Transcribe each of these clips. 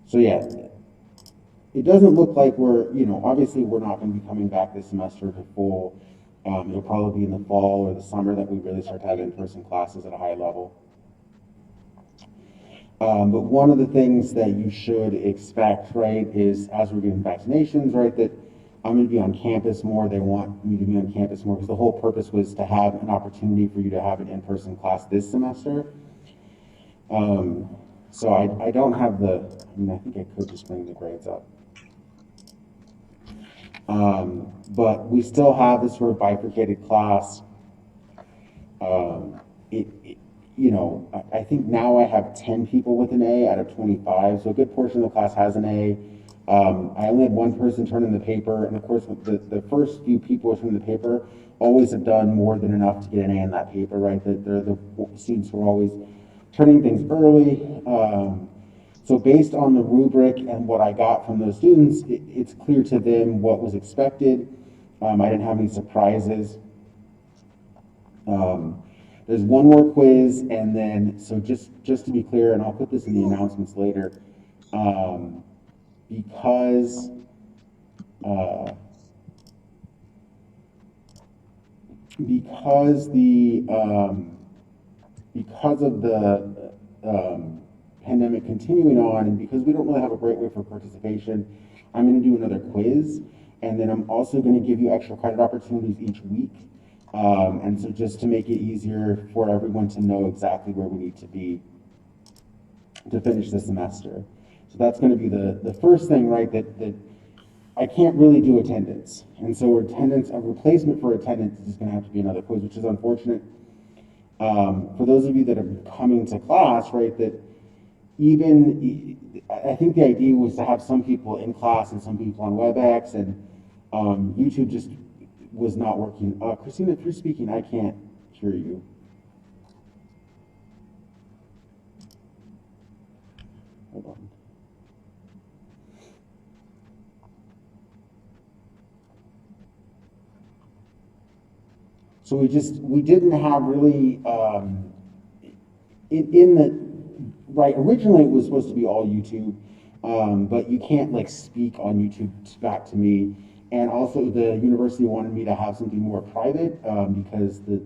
So yeah, it doesn't look like we're, obviously we're not going to be coming back this semester to full. It'll probably be in the fall or the summer that we really start to have in-person classes at a high level. But one of the things that you should expect, right, is as we're getting vaccinations, right, that I'm going to be on campus more. They want me to be on campus more because the whole purpose was to have an opportunity for you to have an in-person class this semester. So I don't have I think I could just bring the grades up. But we still have this sort of bifurcated class. Um, I think now I have 10 people with an A out of 25, so a good portion of the class has an A. I only had one person turn in the paper, and of course, the first few people who turn in the paper always have done more than enough to get an A in that paper, right? The students who are always turning things early. So based on the rubric and what I got from those students, it's clear to them what was expected. I didn't have any surprises. There's one more quiz, and then, so just to be clear, and I'll put this in the announcements later, because because because of the pandemic continuing on, and because we don't really have a great way for participation, I'm going to do another quiz, and then I'm also going to give you extra credit opportunities each week. And so just to make it easier for everyone to know exactly where we need to be to finish the semester. So that's going to be the first thing, right, that I can't really do attendance. And so attendance, a replacement for attendance is going to have to be another quiz, which is unfortunate. For those of you that are coming to class, right, that I think the idea was to have some people in class and some people on WebEx, and YouTube just was not working. Christina, if you're speaking, I can't hear you. Hold on. So we didn't have really, in the, right, originally it was supposed to be all YouTube, but you can't like speak on YouTube back to me. And also the university wanted me to have something more private, because the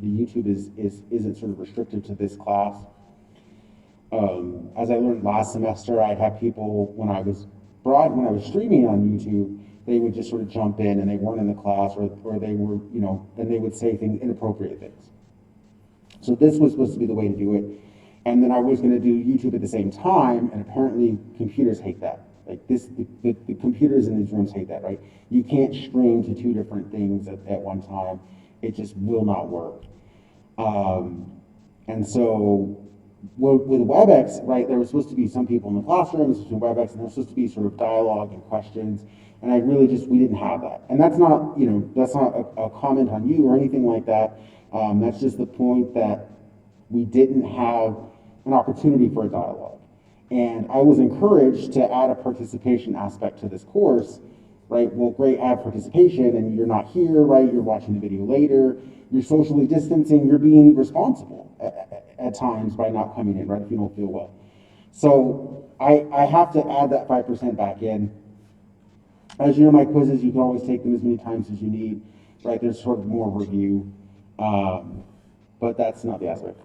YouTube isn't sort of restricted to this class. As I learned last semester, I'd have people when I was streaming on YouTube, they would just sort of jump in and they weren't in the class, or they were, and they would say things, inappropriate things. So this was supposed to be the way to do it. And then I was going to do YouTube at the same time, and apparently computers hate that. Like the computers in these rooms hate that, right? You can't stream to two different things at one time. It just will not work. And so with WebEx, right, there was supposed to be some people in the classroom, this was in WebEx, and there was supposed to be sort of dialogue and questions. And we didn't have that. And that's not, that's not a comment on you or anything like that. That's just the point that we didn't have an opportunity for a dialogue. And I was encouraged to add a participation aspect to this course, right? Well, great, add participation, and you're not here, right? You're watching the video later, you're socially distancing, you're being responsible at times by not coming in, right? If you don't feel well. So I have to add that 5% back in. As you know, my quizzes, you can always take them as many times as you need, right? There's sort of more review, but that's not the aspect.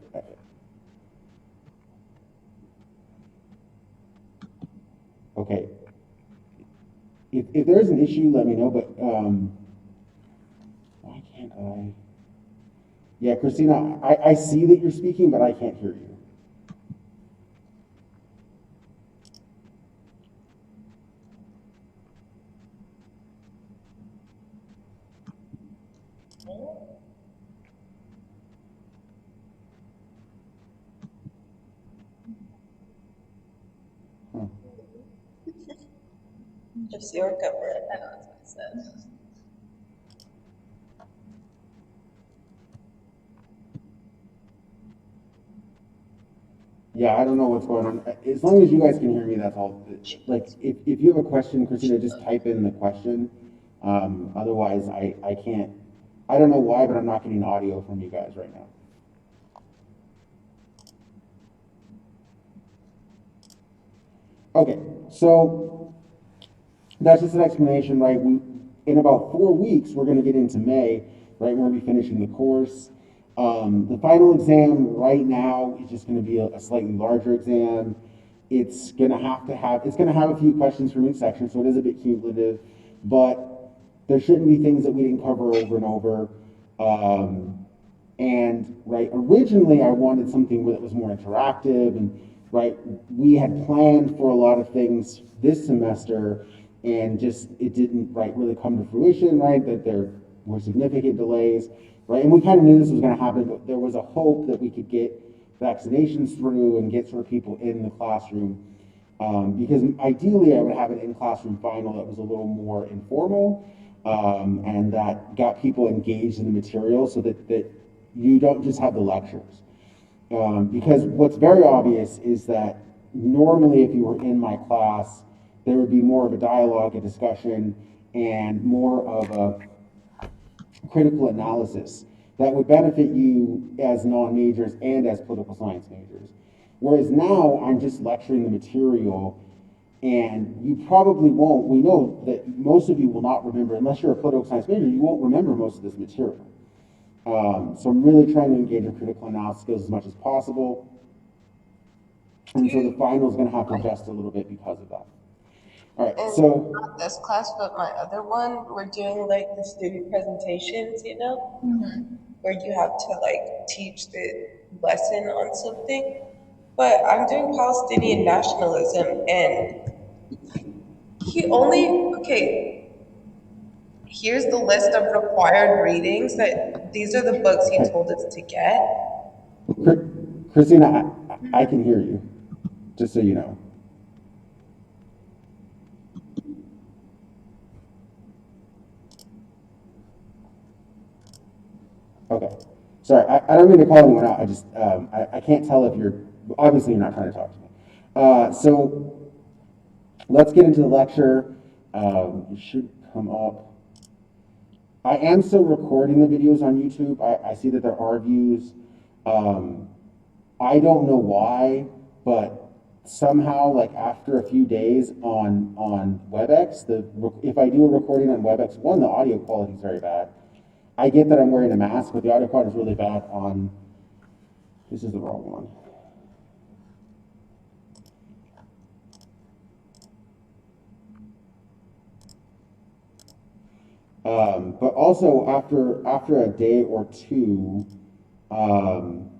Okay. If there's an issue, let me know, but why can't I? Yeah, Christina, I see that you're speaking, but I can't hear you. Huh. Just your cover. I know that's what I said. Yeah, I don't know what's going on. As long as you guys can hear me, that's all. Like, if you have a question, Christina, just type in the question. Otherwise, I can't. I don't know why, but I'm not getting audio from you guys right now. Okay, so that's just an explanation, right? In about 4 weeks, we're going to get into May, right? We're going to be finishing the course. The final exam right now is just going to be a slightly larger exam. It's going to have a few questions from each section, so it is a bit cumulative, but there shouldn't be things that we didn't cover over and over. And right, originally I wanted something that was more interactive, and right, we had planned for a lot of things this semester, and just it didn't right really come to fruition, right? That there were significant delays, right? And we kind of knew this was going to happen, but there was a hope that we could get vaccinations through and get sort of people in the classroom. Because ideally I would have an in-classroom final that was a little more informal, and that got people engaged in the material so that you don't just have the lectures. Because what's very obvious is that normally if you were in my class, there would be more of a dialogue, a discussion, and more of a critical analysis that would benefit you as non-majors and as political science majors. Whereas now I'm just lecturing the material, and you probably won't, we know that most of you will not remember, unless you're a political science major, you won't remember most of this material. So I'm really trying to engage in critical analysis skills as much as possible. And so the final is going to have to adjust a little bit because of that. All right, And so not this class, but my other one, we're doing like the student presentations, where you have to like teach the lesson on something. But I'm doing Palestinian nationalism, and okay, here's the list of required readings that these are the books he okay, told us to get. Christina, I can hear you, just so you know. Okay. Sorry, I don't mean to call anyone out. I just, I can't tell if you're, obviously you're not trying to talk to me. So let's get into the lecture. It should come up. I am still recording the videos on YouTube. I see that there are views. Um, I don't know why, but somehow, like after a few days on WebEx, if I do a recording on WebEx, one, the audio quality is very bad. I get that I'm wearing a mask, but the audio quality is really bad on. This is the wrong one. But also after a day or two, um,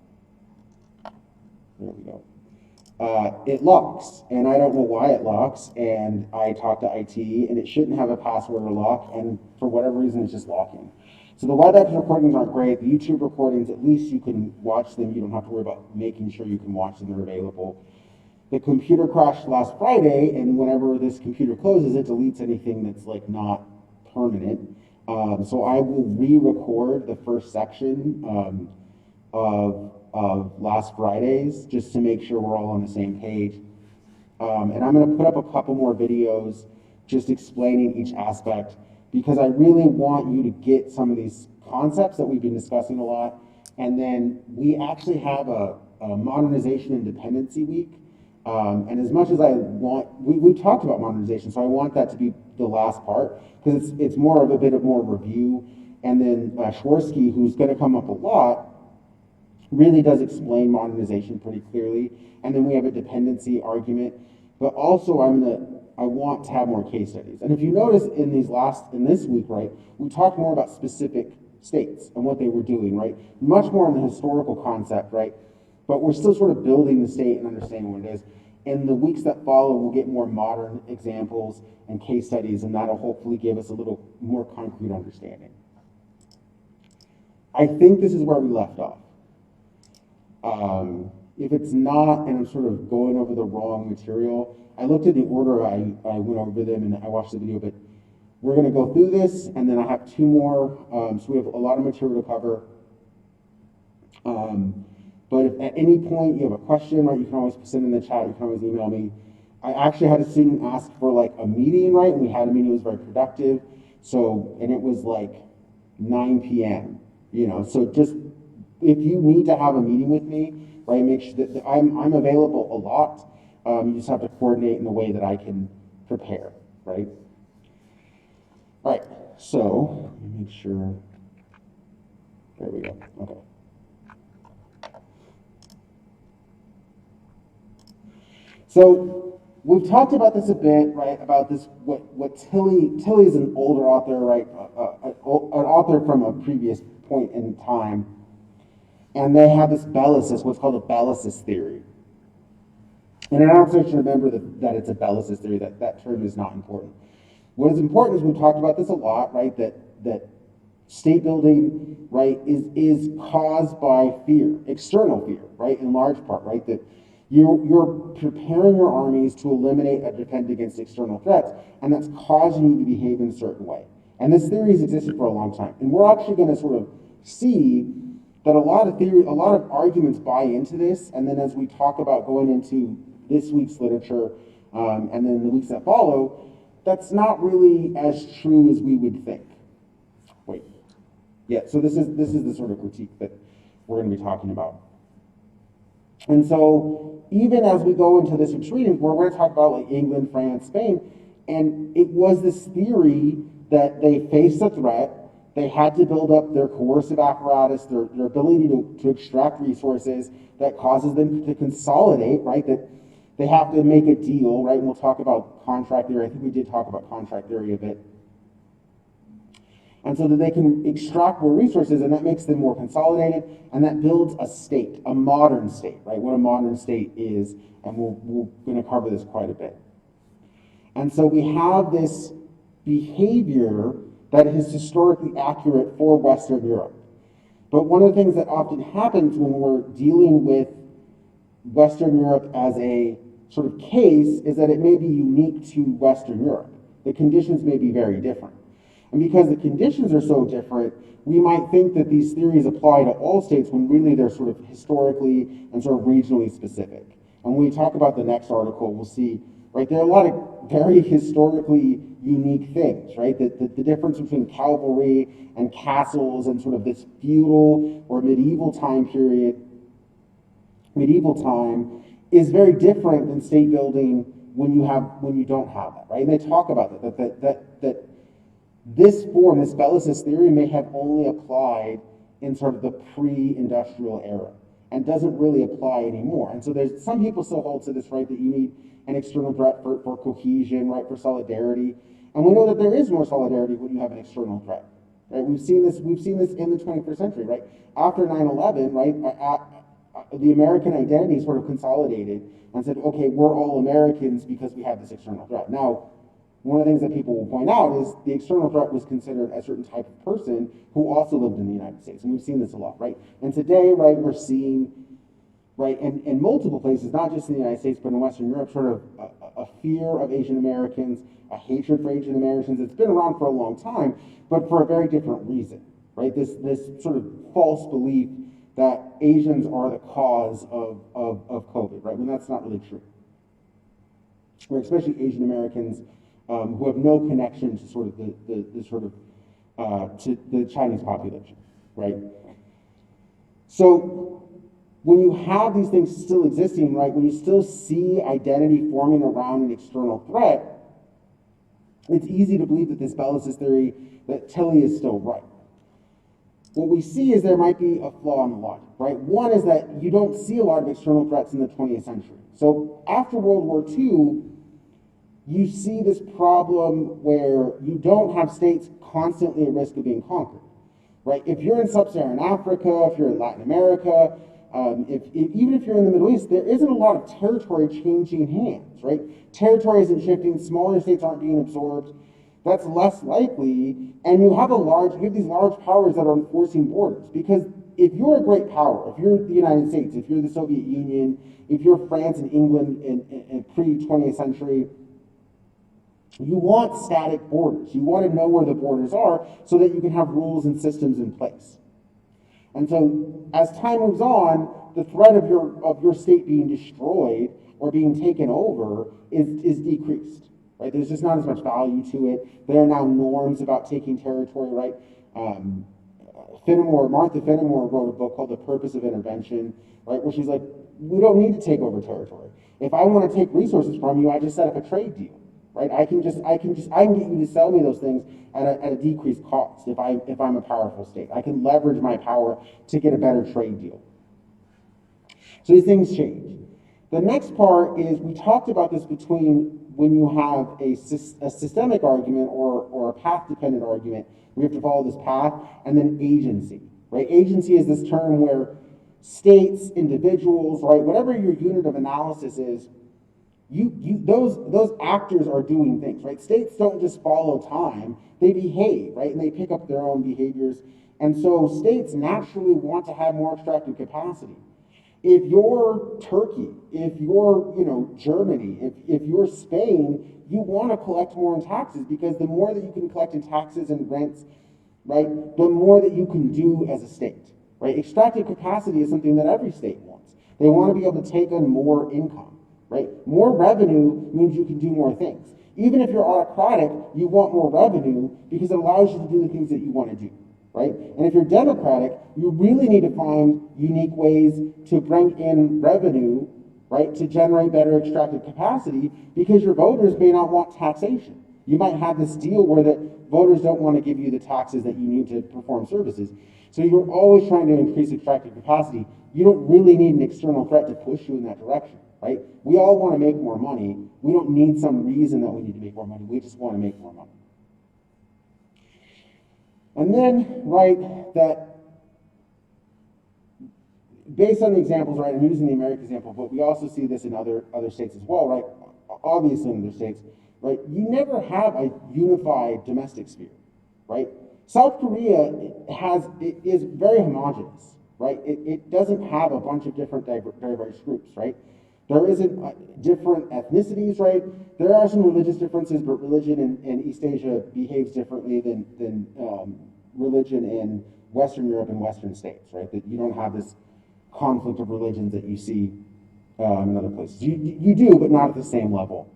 there we go. It locks, and I don't know why it locks. And I talked to IT, and it shouldn't have a password or lock, and for whatever reason, it's just locking. So the WebEx recordings aren't great. The YouTube recordings, at least you can watch them. You don't have to worry about making sure you can watch them. They're available. The computer crashed last Friday, and whenever this computer closes, it deletes anything that's like not permanent. So I will re-record the first section of last Friday's just to make sure we're all on the same page. And I'm going to put up a couple more videos just explaining each aspect, because I really want you to get some of these concepts that we've been discussing a lot. And then we actually have a modernization and dependency week. And as much as I want, we talked about modernization, so I want that to be the last part, because it's more of a bit of more review. And then Schwarsky, who's going to come up a lot, really does explain modernization pretty clearly. And then we have a dependency argument. But also I want to have more case studies. And if you notice in this week, right, we talked more about specific states and what they were doing, right? Much more on the historical concept, right? But we're still sort of building the state and understanding what it is. In the weeks that follow, we'll get more modern examples and case studies, and that'll hopefully give us a little more concrete understanding. I think this is where we left off. If it's not, and I'm sort of going over the wrong material, I looked at the order, I went over them and I watched the video, but we're going to go through this, and then I have two more, so we have a lot of material to cover. But if at any point you have a question, right, you can always send in the chat, you can always email me. I actually had a student ask for like a meeting, right, and we had a meeting, it was very productive. So, and it was like 9 p.m., so just, if you need to have a meeting with me, right, make sure that I'm available a lot. You just have to coordinate in a way that I can prepare, right? All right, so let me make sure. There we go. Okay. So we've talked about this a bit, right? About this, what Tilly is an older author, right? An author from a previous point in time, and they have this Bellicist, what's called a Bellicist theory. And I don't actually remember that it's a Bellicist theory. That term is not important. What is important is we've talked about this a lot, right? That state building, right, is caused by fear, external fear, right, in large part, right? That you're preparing your armies to eliminate or defend against external threats, and that's causing you to behave in a certain way. And this theory has existed for a long time. And we're actually going to sort of see that a lot of arguments buy into this, and then as we talk about going into this week's literature, and then the weeks that follow, that's not really as true as we would think. Wait. Yeah, so this is the sort of critique that we're going to be talking about. And so even as we go into this week's readings, we're going to talk about like England, France, Spain, and it was this theory that they faced a threat, they had to build up their coercive apparatus, their ability to extract resources that causes them to consolidate, right? That they have to make a deal, right? And we'll talk about contract theory. I think we did talk about contract theory a bit. And so that they can extract more resources, and that makes them more consolidated, and that builds a state, a modern state, right? What a modern state is, and we're going to cover this quite a bit. And so we have this behavior that is historically accurate for Western Europe. But one of the things that often happens when we're dealing with Western Europe as a sort of case is that it may be unique to Western Europe. The conditions may be very different. And because the conditions are so different, we might think that these theories apply to all states when really they're sort of historically and sort of regionally specific. And when we talk about the next article, we'll see, right, there are a lot of very historically unique things, right? The difference between cavalry and castles and sort of this feudal or medieval time period, medieval time, is very different than state building when you don't have that, right? And they talk about that this form, this Bellicist theory, may have only applied in sort of the pre-industrial era and doesn't really apply anymore. And so there's some people still hold to this, right, that you need an external threat for cohesion, right, for solidarity. And we know that there is more solidarity when you have an external threat, right? We've seen this in the 21st century, right? After 9/11, right, the American identity sort of consolidated and said, okay, we're all Americans because we have this external threat. Now, one of the things that people will point out is the external threat was considered a certain type of person who also lived in the United States. And we've seen this a lot, right? And today, right, we're seeing, right, in multiple places, not just in the United States, but in Western Europe, sort of a fear of Asian Americans, a hatred for Asian Americans. It's been around for a long time, but for a very different reason, right? This sort of false belief that Asians are the cause of COVID, right? When that's not really true. Or especially Asian Americans who have no connection to sort of the sort of to the Chinese population, right? So when you have these things still existing, right, when you still see identity forming around an external threat, it's easy to believe that this Bellicist theory, that Tilly is still right. What we see is there might be a flaw in the logic, right? One is that you don't see a lot of external threats in the 20th century. So after World War II, you see this problem where you don't have states constantly at risk of being conquered, right? If you're in sub-Saharan Africa, if you're in Latin America, even if you're in the Middle East, there isn't a lot of territory changing hands, right? Territory isn't shifting, smaller states aren't being absorbed. That's less likely, and you have these large powers that are enforcing borders. Because if you're a great power, if you're the United States, if you're the Soviet Union, if you're France and England in pre-20th century, you want static borders. You want to know where the borders are so that you can have rules and systems in place. And so as time moves on, the threat of your state being destroyed or being taken over is decreased. Right? There's just not as much value to it. There are now norms about taking territory, right? Martha Fenimore wrote a book called The Purpose of Intervention, right? Where she's like, we don't need to take over territory. If I want to take resources from you, I just set up a trade deal, right? I can get you to sell me those things at a decreased cost if I'm a powerful state. I can leverage my power to get a better trade deal. So these things change. The next part is we talked about this between when you have a systemic argument or a path dependent argument, we have to follow this path, and then agency, right? Agency is this term where states, individuals, right, whatever your unit of analysis is, those actors are doing things, right? States don't just follow time, they behave, right? And they pick up their own behaviors. And so states naturally want to have more extractive capacity. If you're Turkey, if you're, Germany, if you're Spain, you want to collect more in taxes because the more that you can collect in taxes and rents, right, the more that you can do as a state, right? Extractive capacity is something that every state wants. They want to be able to take on more income, right? More revenue means you can do more things. Even if you're autocratic, you want more revenue because it allows you to do the things that you want to do, right? And if you're democratic, you really need to find unique ways to bring in revenue, right, to generate better extractive capacity because your voters may not want taxation. You might have this deal where the voters don't want to give you the taxes that you need to perform services. So you're always trying to increase extractive capacity. You don't really need an external threat to push you in that direction, right? We all want to make more money. We don't need some reason that we need to make more money. We just want to make more money. And then, right, that based on the examples, right, I'm using the American example, but we also see this in other states as well, right? Obviously in other states, right? You never have a unified domestic sphere, right? South Korea is very homogenous, right? It doesn't have a bunch of different diverse groups, right? There isn't different ethnicities, right? There are some religious differences, but religion in East Asia behaves differently than religion in Western Europe and Western states, right? That you don't have this conflict of religions that you see in other places. You do, but not at the same level.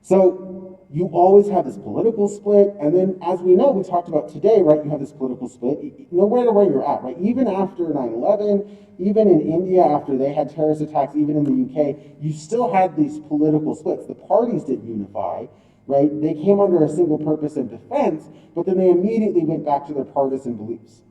So you always have this political split, and then as we know, we talked about today, right, you have this political split, no matter where you're at, right? Even after 9/11, even in India after they had terrorist attacks, even in the UK, you still had these political splits. The parties didn't unify, right? They came under a single purpose of defense, but then they immediately went back to their partisan beliefs.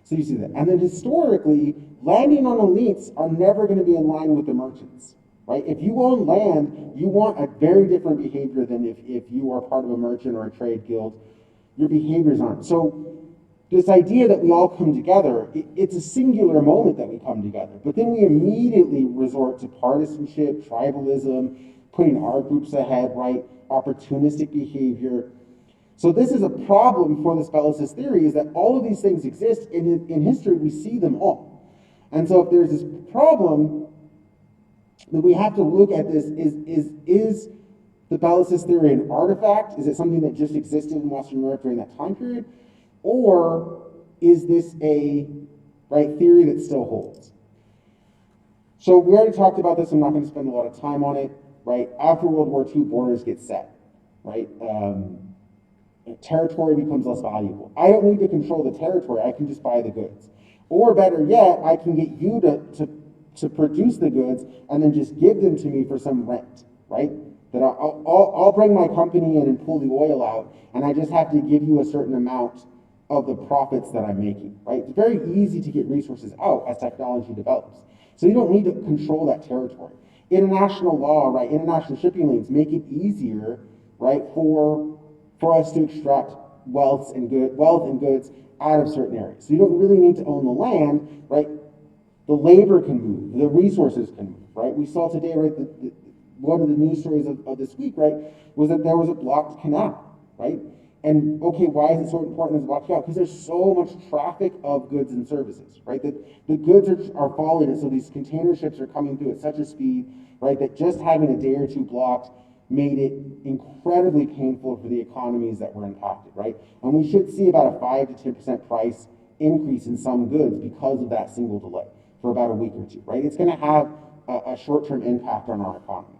So you see that. And then historically, landing on elites are never going to be in line with the merchants, right? If you own land, you want a very different behavior than if you are part of a merchant or a trade guild. Your behaviors aren't. So this idea that we all come together, it's a singular moment that we come together. But then we immediately resort to partisanship, tribalism, putting our groups ahead, right? Opportunistic behavior. So this is a problem for this Bellicist theory, is that all of these things exist, and in history we see them all. And so if there's this problem, then we have to look at this, is the Bellicist theory an artifact? Is it something that just existed in Western Europe during that time period? Or is this a theory that still holds? So we already talked about this, I'm not going to spend a lot of time on it, right? After World War II, borders get set, right? Territory becomes less valuable. I don't need to control the territory, I can just buy the goods. Or better yet, I can get you to produce the goods and then just give them to me for some rent, right? That I'll bring my company in and pull the oil out, and I just have to give you a certain amount of the profits that I'm making, right? It's very easy to get resources out as technology develops. So you don't need to control that territory. International law, right? International shipping lanes make it easier, right, for us to extract wealth and goods out of certain areas. So you don't really need to own the land, right? The labor can move, the resources can move, right? We saw today, right, one of the news stories of this week, right, was that there was a blocked canal, right? And okay, why is it so important as a blocked canal? Because there's so much traffic of goods and services, right? That the goods are following it, so these container ships are coming through at such a speed, right, that just having a day or two blocked made it incredibly painful for the economies that were impacted, right? And we should see about a 5 to 10% price increase in some goods because of that single delay for about a week or two, right? It's going to have a short-term impact on our economy.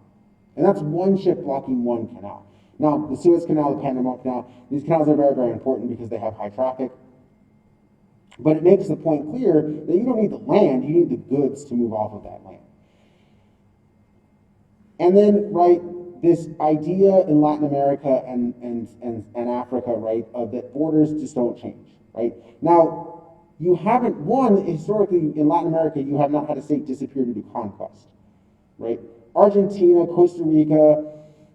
And that's one ship blocking one canal. Now, the Suez Canal, the Panama Canal, these canals are very, very important because they have high traffic. But it makes the point clear that you don't need the land, you need the goods to move off of that land. And then, right, this idea in Latin America and Africa, right, of that borders just don't change, right? Now, you haven't, one, historically in Latin America, you have not had a state disappear due to conquest, right? Argentina, Costa Rica,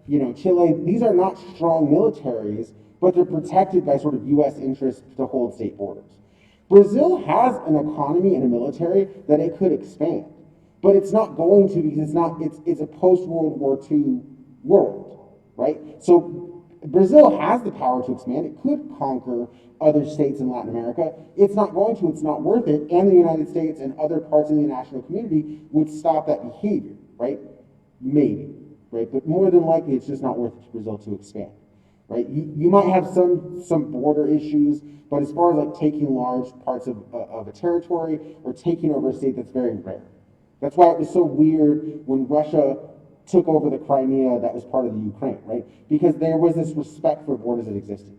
Chile, these are not strong militaries, but they're protected by sort of US interests to hold state borders. Brazil has an economy and a military that it could expand, but it's not going to because it's a post World War II world, right? So Brazil has the power to expand. It could conquer other states in Latin America. It's not going to, it's not worth it, and the United States and other parts of the international community would stop that behavior, right? Maybe, right? But more than likely, it's just not worth it to Brazil to expand, right? You might have some border issues, but as far as like taking large parts of a territory or taking over a state, that's very rare. That's why it was so weird when Russia took over the Crimea that was part of the Ukraine, right? Because there was this respect for borders that existed.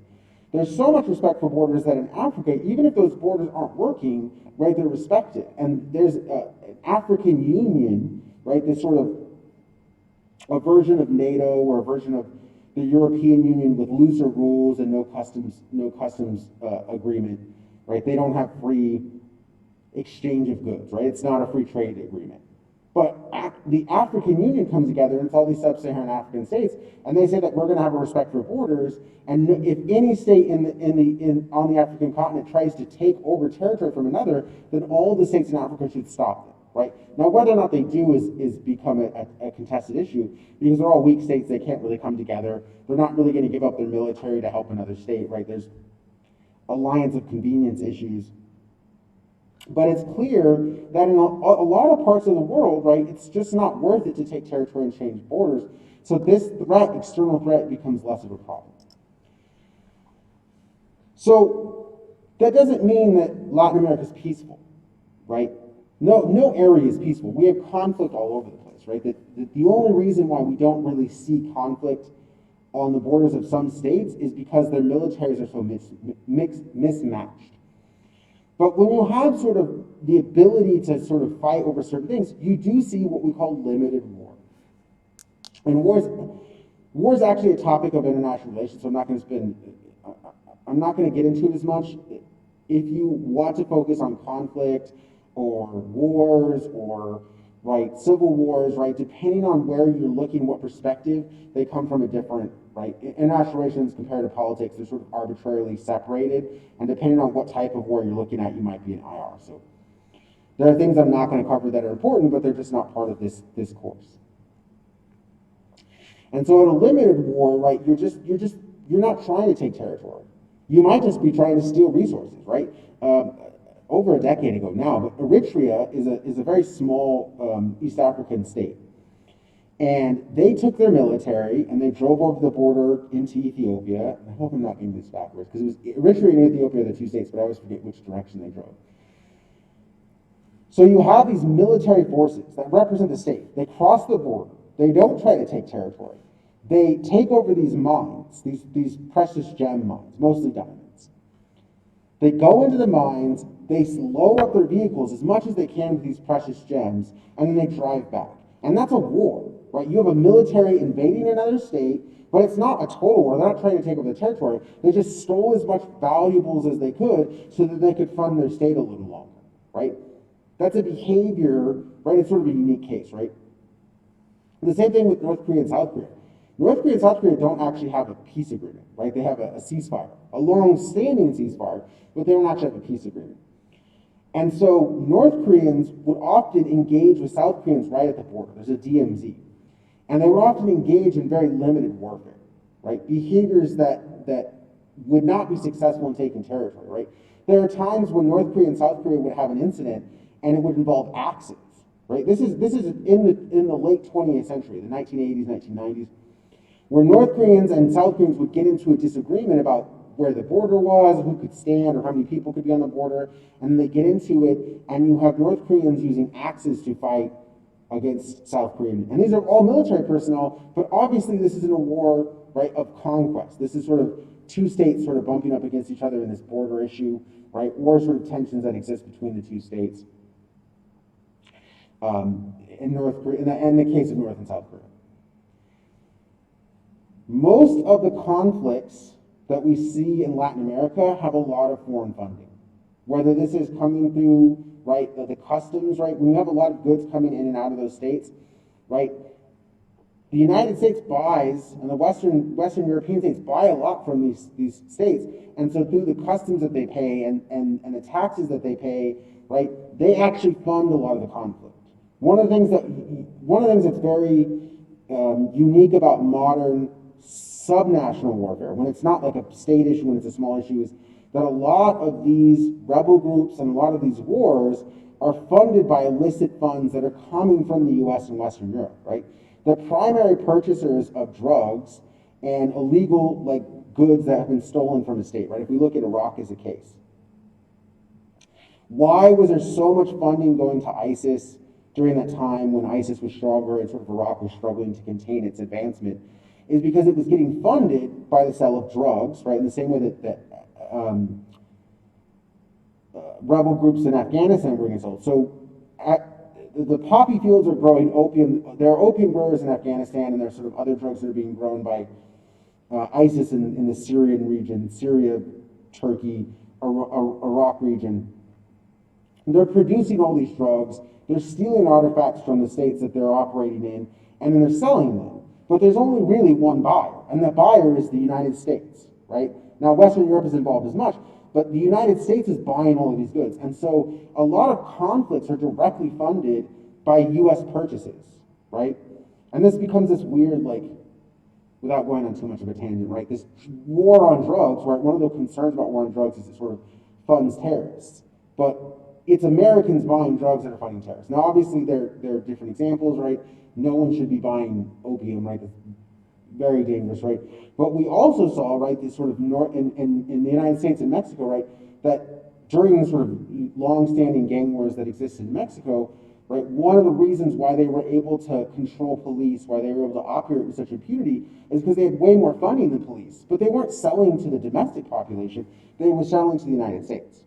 There's so much respect for borders that in Africa, even if those borders aren't working, right, they're respected. And there's an African Union, right, this sort of a version of NATO or a version of the European Union with looser rules and no customs agreement, right? They don't have free exchange of goods, right? It's not a free trade agreement. But the African Union comes together, and it's all these sub-Saharan African states, and they say that we're going to have a respect for borders, and if any state on the African continent tries to take over territory from another, then all the states in Africa should stop them, right? Now, whether or not they do is become a contested issue, because they're all weak states, they can't really come together. They're not really going to give up their military to help another state, right? There's alliance of convenience issues. But it's clear that in a lot of parts of the world, right, it's just not worth it to take territory and change borders. So this threat, external threat, becomes less of a problem. So that doesn't mean that Latin America is peaceful, right? No area is peaceful. We have conflict all over the place, right? The only reason why we don't really see conflict on the borders of some states is because their militaries are so mismatched. But when you have sort of the ability to sort of fight over certain things, you do see what we call limited war. And war is actually a topic of international relations, so I'm not going to get into it as much. If you want to focus on conflict or wars or right civil wars, right, depending on where you're looking, what perspective, they come from a different, right? International relations compared to politics, they're sort of arbitrarily separated, and depending on what type of war you're looking at, you might be an IR. So there are things I'm not going to cover that are important, but they're just not part of this course. And so in a limited war, right, you're not trying to take territory. You might just be trying to steal resources, right? Over a decade ago now, but Eritrea is a very small East African state. And they took their military and they drove over the border into Ethiopia. I hope I'm not getting this backwards, because it was Eritrea and Ethiopia are the two states, but I always forget which direction they drove. So you have these military forces that represent the state. They cross the border. They don't try to take territory. They take over these mines, these precious gem mines, mostly diamonds. They go into the mines, they load up their vehicles as much as they can with these precious gems, and then they drive back. And that's a war, right? You have a military invading another state, but it's not a total war. They're not trying to take over the territory. They just stole as much valuables as they could so that they could fund their state a little longer, right? That's a behavior, right? It's sort of a unique case, right? The same thing with North Korea and South Korea. North Korea and South Korea don't actually have a peace agreement, right? They have a ceasefire, a long-standing ceasefire, but they don't actually have a peace agreement. And so North Koreans would often engage with South Koreans right at the border. There's a DMZ. And they would often engage in very limited warfare, right? Behaviors that would not be successful in taking territory, right? There are times when North Korea and South Korea would have an incident and it would involve axes, right? This is in the late 20th century, the 1980s, 1990s, where North Koreans and South Koreans would get into a disagreement about where the border was, who could stand, or how many people could be on the border, and they get into it, and you have North Koreans using axes to fight against South Korean. And these are all military personnel, but obviously this isn't a war, right, of conquest. This is sort of two states sort of bumping up against each other in this border issue, right? Or sort of tensions that exist between the two states. In North Korea, in the case of North and South Korea. Most of the conflicts that we see in Latin America have a lot of foreign funding. Whether this is coming through, right, the customs, right, when you have a lot of goods coming in and out of those states, right, the United States buys, and the Western European states buy a lot from these states, and so through the customs that they pay and the taxes that they pay, right, they actually fund a lot of the conflict. One of the things that's very unique about modern subnational warfare, when it's not like a state issue, when it's a small issue, is that a lot of these rebel groups and a lot of these wars are funded by illicit funds that are coming from the US and Western Europe, right? The primary purchasers of drugs and illegal like goods that have been stolen from a state, right? If we look at Iraq as a case. Why was there so much funding going to ISIS during that time when ISIS was stronger and sort of Iraq was struggling to contain its advancement? Is because it was getting funded by the sale of drugs, right? In the same way that rebel groups in Afghanistan were getting sold. So the poppy fields are growing opium. There are opium growers in Afghanistan, and there are sort of other drugs that are being grown by ISIS in the Syrian region, Syria, Turkey, Iraq region. And they're producing all these drugs. They're stealing artifacts from the states that they're operating in, and then they're selling them. But there's only really one buyer, and that buyer is the United States, right? Now, Western Europe is involved as much, but the United States is buying all of these goods. And so a lot of conflicts are directly funded by US purchases, right? And this becomes this weird, like, without going on too much of a tangent, right? This war on drugs, right? One of the concerns about war on drugs is it sort of funds terrorists. But it's Americans buying drugs that are funding terrorists. Now, obviously, there are different examples, right? No one should be buying opium, right? That's very dangerous, right? But we also saw, right, this sort of in the United States and Mexico, right, that during the sort of long-standing gang wars that existed in Mexico, right, one of the reasons why they were able to control police, why they were able to operate with such impunity, is because they had way more funding than police. But they weren't selling to the domestic population; they were selling to the United States.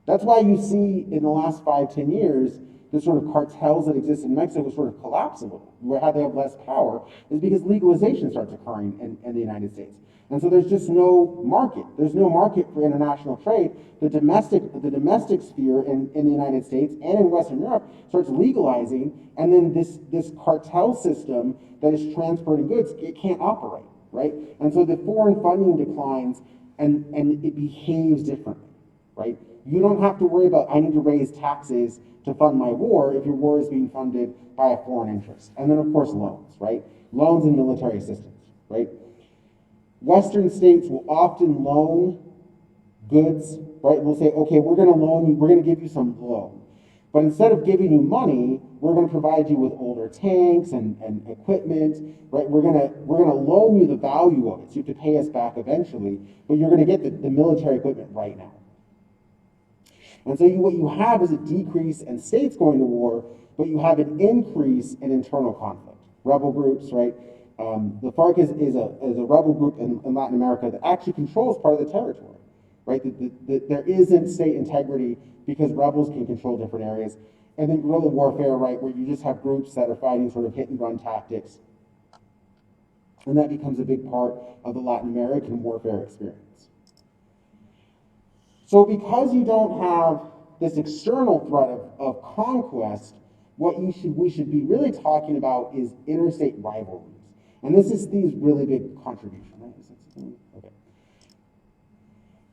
That's why you see in the last 5-10 years, the sort of cartels that exist in Mexico sort of collapse a little, where how they have less power is because legalization starts occurring in the United States. And so there's just no market. There's no market for international trade. The domestic sphere in the United States and in Western Europe starts legalizing, and then this cartel system that is transporting goods, it can't operate, right? And so the foreign funding declines and it behaves differently, right? You don't have to worry about, I need to raise taxes to fund my war if your war is being funded by a foreign interest. And then, of course, loans, right? Loans and military assistance, right? Western states will often loan goods, right? We'll say, okay, we're going to loan you, we're going to give you some loan. But instead of giving you money, we're going to provide you with older tanks and equipment, right? We're going to loan you the value of it, so you have to pay us back eventually, but you're going to get the military equipment right now. And so what you have is a decrease in states going to war, but you have an increase in internal conflict. Rebel groups, right? The FARC is a rebel group in Latin America that actually controls part of the territory, right? There isn't state integrity because rebels can control different areas. And then guerrilla warfare, right, where you just have groups that are fighting sort of hit and run tactics. And that becomes a big part of the Latin American warfare experience. So because you don't have this external threat of conquest, what we should be really talking about is interstate rivalries. And this is Steve's really big contribution, right? Okay.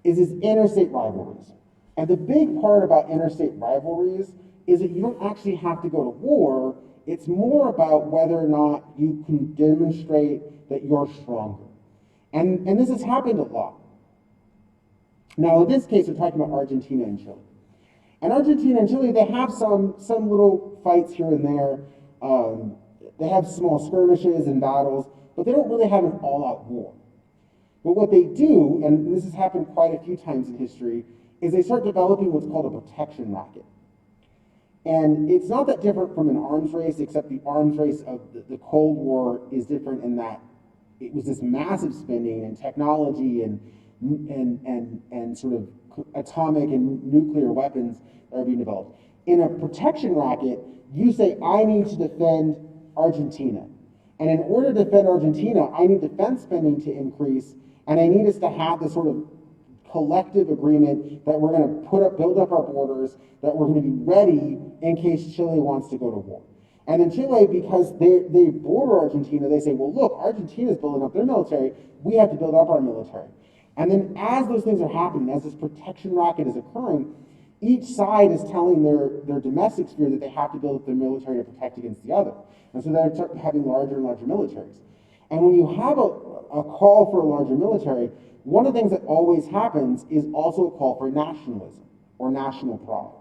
Is interstate rivalries. And the big part about interstate rivalries is that you don't actually have to go to war. It's more about whether or not you can demonstrate that you're stronger. And this has happened a lot. Now, in this case, we're talking about Argentina and Chile. And Argentina and Chile, they have some little fights here and there. They have small skirmishes and battles, but they don't really have an all-out war. But what they do, and this has happened quite a few times in history, is they start developing what's called a protection racket. And it's not that different from an arms race, except the arms race of the Cold War is different in that it was this massive spending and technology and and sort of atomic and nuclear weapons that are being developed. In a protection racket, you say, I need to defend Argentina. And in order to defend Argentina, I need defense spending to increase, and I need us to have this sort of collective agreement that we're going to build up our borders, that we're going to be ready in case Chile wants to go to war. And in Chile, because they border Argentina, they say, well, look, Argentina's building up their military, we have to build up our military. And then as those things are happening, as this protection racket is occurring, each side is telling their domestic sphere that they have to build up their military to protect against the other. And so they're having larger and larger militaries. And when you have a call for a larger military, one of the things that always happens is also a call for nationalism or national pride.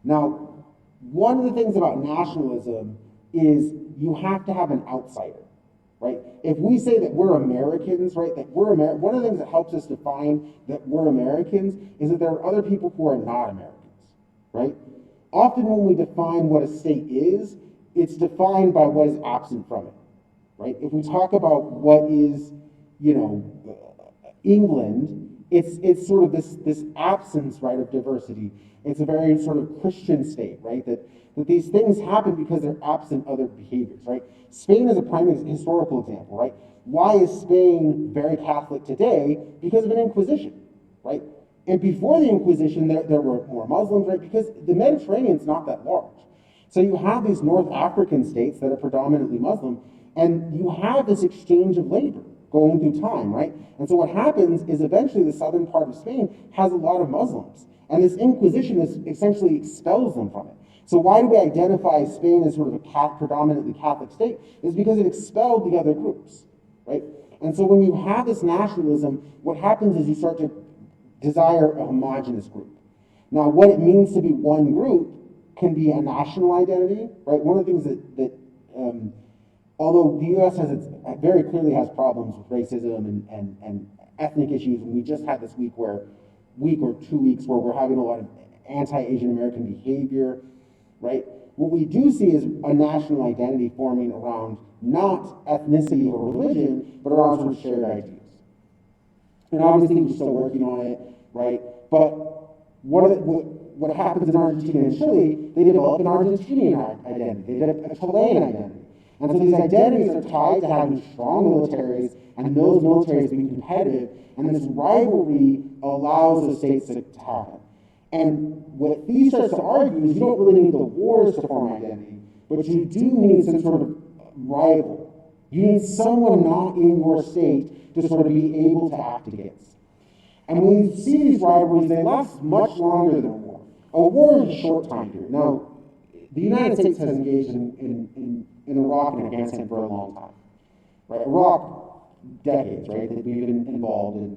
Now, one of the things about nationalism is you have to have an outsider, right? If we say that we're Americans, right, that we're one of the things that helps us define that we're Americans is that there are other people who are not Americans, right? Often when we define what a state is, it's defined by what is absent from it, right? If we talk about what is, England, it's sort of this absence, right, of diversity. It's a very sort of Christian state, right? That these things happen because they're absent other behaviors, right? Spain is a prime historical example, right? Why is Spain very Catholic today? Because of an Inquisition, right? And before the Inquisition, there were more Muslims, right? Because the Mediterranean's not that large. So you have these North African states that are predominantly Muslim, and you have this exchange of labor going through time, right? And so what happens is eventually the southern part of Spain has a lot of Muslims, and this Inquisition essentially expels them from it. So why do we identify Spain as sort of a predominantly Catholic state? Is because it expelled the other groups, right? And so when you have this nationalism, what happens is you start to desire a homogenous group. Now, what it means to be one group can be a national identity, right? One of the things that although the U.S. very clearly has problems with racism and ethnic issues, and we just had this week or 2 weeks where we're having a lot of anti-Asian American behavior, right? What we do see is a national identity forming around not ethnicity or religion, but around sort of shared ideas. And obviously we're still working on it, right? But what happens in Argentina and Chile, they develop an Argentinian identity, they develop a Chilean identity. And so these identities are tied to having strong militaries and those militaries being competitive, and this rivalry allows those states to happen. And what Thee starts to argue is you don't really need the wars to form identity, but you do need some sort of rival. You need someone not in your state to sort of be able to act against. And when you see these rivalries, they last much longer than a war. A war is a short time period. Now, the United States has engaged in Iraq and Afghanistan for a long time. Right? Iraq, decades, right? That we've been involved in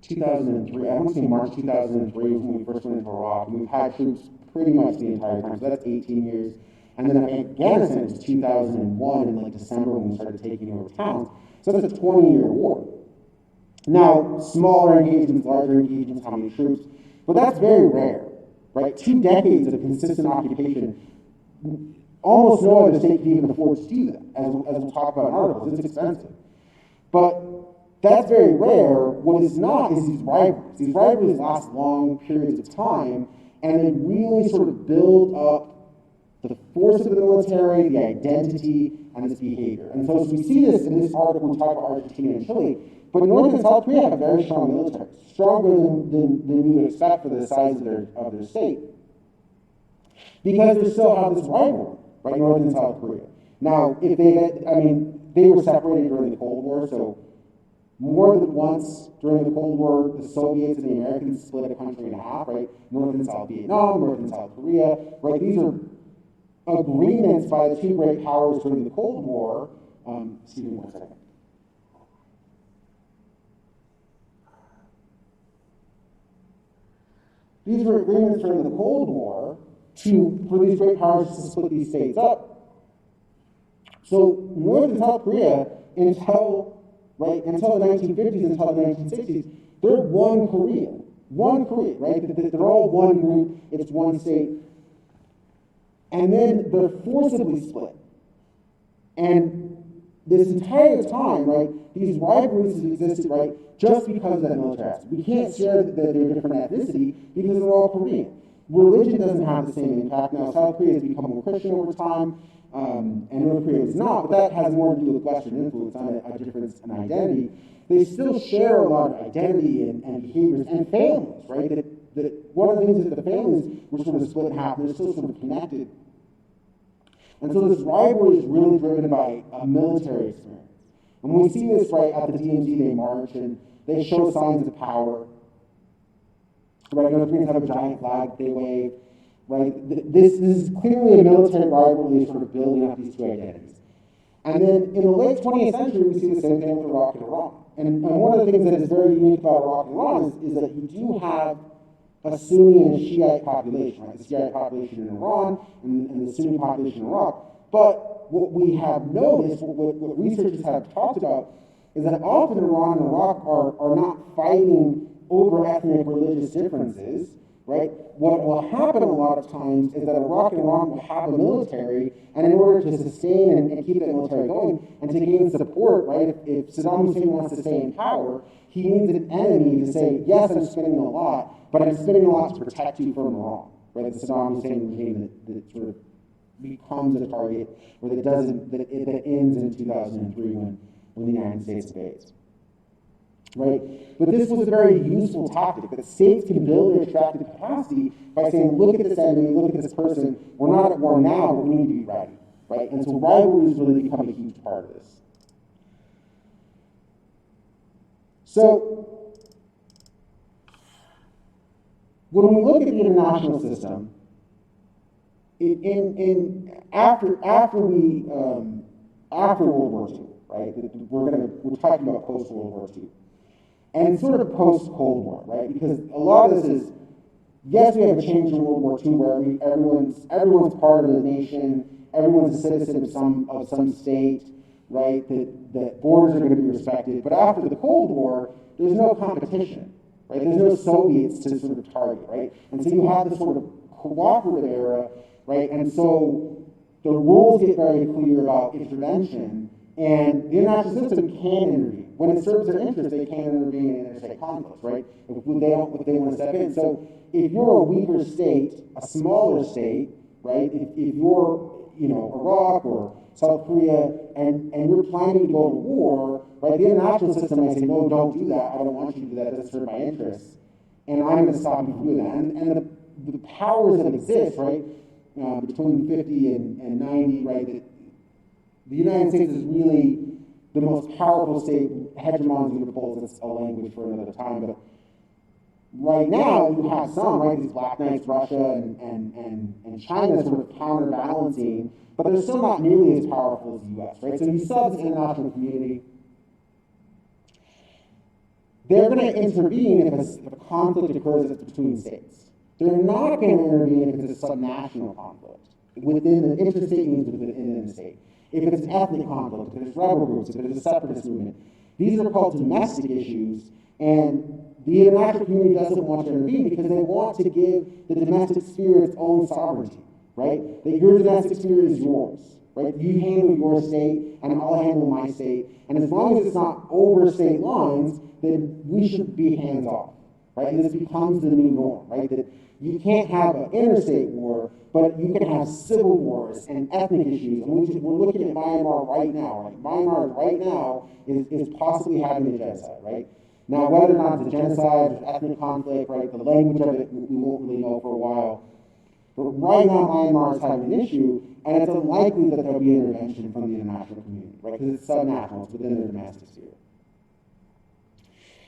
2003, I want to say March 2003 was when we first went into Iraq, and we've had troops pretty much the entire time, so that's 18 years. And then Afghanistan was 2001 in like December when we started taking over towns, so that's a 20-year war. Now, smaller engagements, larger engagements, how many troops, but that's very rare, right? 2 decades of consistent occupation, almost no other state can even afford to do that, as we'll talk about in articles, it's expensive. But that's very rare. What is not is these rivalries. These rivalries last long periods of time, and they really sort of build up the force of the military, the identity, and this behavior. And so as we see this in this article, we talk about Argentina and Chile, but North and South Korea have very strong militaries, stronger than you would expect for the size of their state, because they still have this rivalry, right, North and South Korea. Now, if they were separated during the Cold War, so more than once during the Cold War, the Soviets and the Americans split a country in half, right? North and South Vietnam, North and South Korea, right? These are agreements by the 2 great powers during the Cold War. Excuse me 1 second. These were agreements during the Cold War for these great powers to split these states up. So North and South Korea, until the 1950s, until the 1960s, they're one Korea, right? They're all one group, it's one state. And then they're forcibly split. And this entire time, right, these rivalries have existed, right, just because of that military aspect. We can't share that they're different ethnicity because they're all Korean. Religion doesn't have the same impact. Now, South Korea has become more Christian over time, and North Korea is not, but that has more to do with Western influence, not a difference in identity. They still share a lot of identity and behaviors and families, right? That one of the things that the families were sort of split in half, they're still sort of connected. And so this rivalry is really driven by a military experience. And we see this right at the DMZ, they march and they show signs of power. Right, North Koreans have a giant flag they wave. Right, this is clearly a military rivalry sort of building up these two identities. And then in the late 20th century, we see the same thing with Iraq and Iran. And one of the things that is very unique about Iraq and Iran is that you do have a Sunni and a Shiite population, right? The Shiite population in Iran and the Sunni population in Iraq. But what we have noticed, what researchers have talked about, is that often Iran and Iraq are not fighting over ethnic religious differences, right? What will happen a lot of times is that Iraq and Iran will have a military, and in order to sustain and keep that military going and to gain support, right? If Saddam Hussein wants to stay in power, he needs an enemy to say, yes, I'm spending a lot, but I'm spending a lot to protect you from Iran, right? The Saddam Hussein regime that sort of becomes a target, or that doesn't, that ends in 2003 when the United States invades. Right? But this was a very useful tactic that states can build their extractive capacity by saying, look at this enemy, look at this person, we're not at war now, but we need to be ready. Right? And so rivalries really become a huge part of this. So when we look at the international system, after World War II, right? We're talking about post World War II. And sort of post-Cold War, right? Because a lot of this is, yes, we have a change in World War II where everyone's part of the nation, everyone's a citizen of some state, right? That borders are going to be respected. But after the Cold War, there's no competition, right? There's no Soviets to sort of target, right? And so you have this sort of cooperative era, right? And so the rules get very clear about intervention. And the international system can intervene. When it serves their interest, they can intervene in interstate conflicts, right? If they want to step in. So if you're a weaker state, a smaller state, right? If you're, Iraq or South Korea, and you're planning to go to war, right? The international system might say, no, don't do that. I don't want you to do that. It doesn't serve my interests. And I'm going to stop you from doing that. And the powers that exist, right, between 50 and 90, right, that the United States is really the most powerful state. Hegemons and polls, that's a language for another time. But right now, you have some, right, these Black Knights, Russia and China sort of counterbalancing, but they're still not nearly as powerful as the U.S., right? So you still have this international community. They're going to intervene if a conflict occurs that's between states. They're not going to intervene if it's a subnational conflict. Within the interstate means within the state. If it's an ethnic conflict, if there's rebel groups, if there's a separatist movement, these are called domestic issues, and the international community doesn't want to intervene because they want to give the domestic sphere its own sovereignty, right? That your domestic sphere is yours, right? You handle your state, and I'll handle my state, and as long as it's not over state lines, then we should be hands off, right? And this becomes the new norm, right? That you can't have an interstate war, but you can have civil wars and ethnic issues. And we're looking at Myanmar right now, right? Myanmar right now is possibly having a genocide, right? Now, whether or not it's a genocide or ethnic conflict, right, the language of it, we won't really know for a while. But right now, Myanmar is having an issue, and it's unlikely that there'll be intervention from the international community, right? Because it's subnational, it's within their domestic sphere.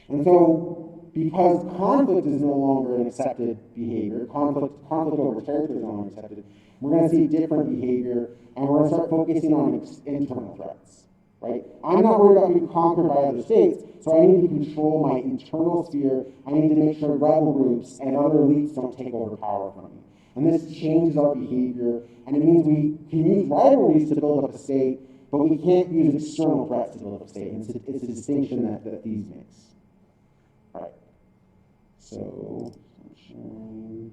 And so, because conflict is no longer an accepted behavior, conflict over territory is no longer accepted, we're going to see different behavior, and we're going to start focusing on internal threats, right? I'm not worried about being conquered by other states, so I need to control my internal sphere. I need to make sure rebel groups and other elites don't take over power from me. And this changes our behavior, and it means we can use rivalries to build up a state, but we can't use external threats to build up a state. And it's a distinction that these makes. All right. So, sharing.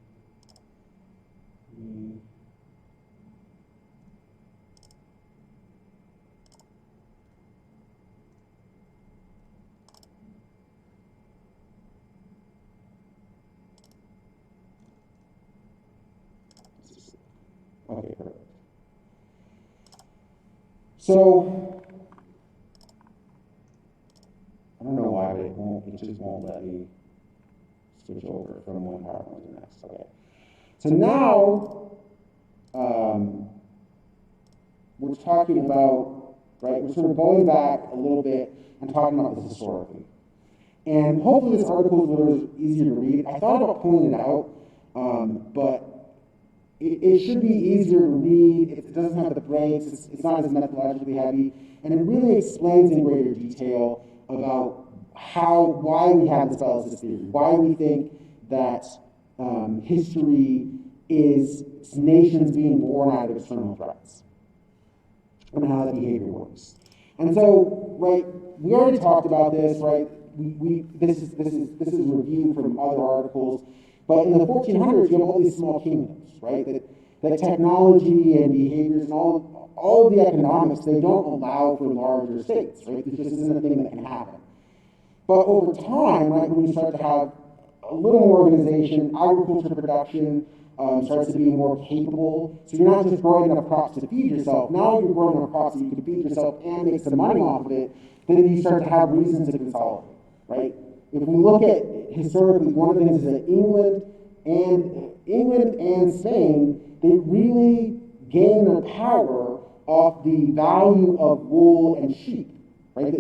So, I don't know why, but it just won't let me switch over from one PowerPoint to the next. Okay. So now, um, we're talking about, right, we're sort of going back a little bit and talking about this historically. And hopefully this article is a little easier to read. I thought about pulling it out, but it should be easier to read. It doesn't have the breaks. It's not as methodologically heavy. And it really explains in greater detail about why we have this fallacious theory, why we think that history is nations being born out of external threats, and how that behavior works. And so, right, we already talked about this, right? This is a review from other articles, but in the 1400s you have all these small kingdoms, right? That technology and behaviors and all of the economics, they don't allow for larger states, right? This just isn't a thing that can happen. But over time, right, when you start to have a little more organization, agriculture production starts to be more capable. So you're not just growing enough crops to feed yourself. Now you're growing enough crops that you can feed yourself and make some money off of it. Then you start to have reasons to consolidate, right? If we look at historically, one of the things is that England and Spain, they really gain their power off the value of wool and sheep, right?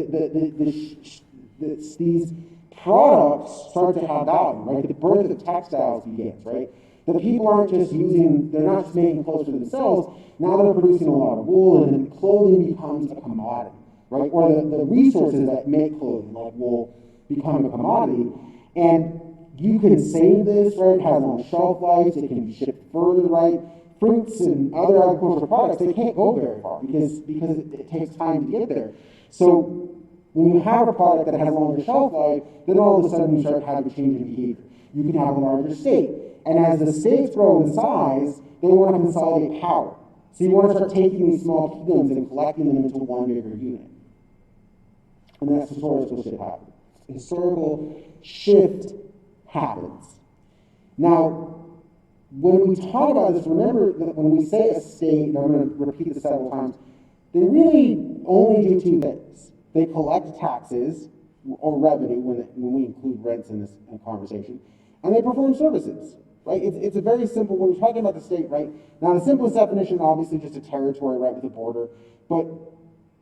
These products start to have value, right? The birth of textiles begins, right? The people aren't just they're not just making clothes for themselves, now they're producing a lot of wool, and then clothing becomes a commodity, right? Or the resources that make clothing, like wool, become a commodity. And you can save this, right? It has long shelf life, it can be shipped further, right? Fruits and other agricultural products, they can't go very far because it takes time to get there. So when you have a product that has a longer shelf life, then all of a sudden you start having change in behavior. You can have a larger state. And as the states grow in size, they want to consolidate power. So you want to start taking these small kingdoms and collecting them into one bigger unit. And that's historical shift happens. Historical shift happens. Now, when we talk about this, remember that when we say a state, and I'm going to repeat this several times, they really only do two things. They collect taxes or revenue when we include rents in this conversation, and they perform services, right? It's a very simple, when we're talking about the state, right? Now, the simplest definition, obviously, just a territory, right, with a border, but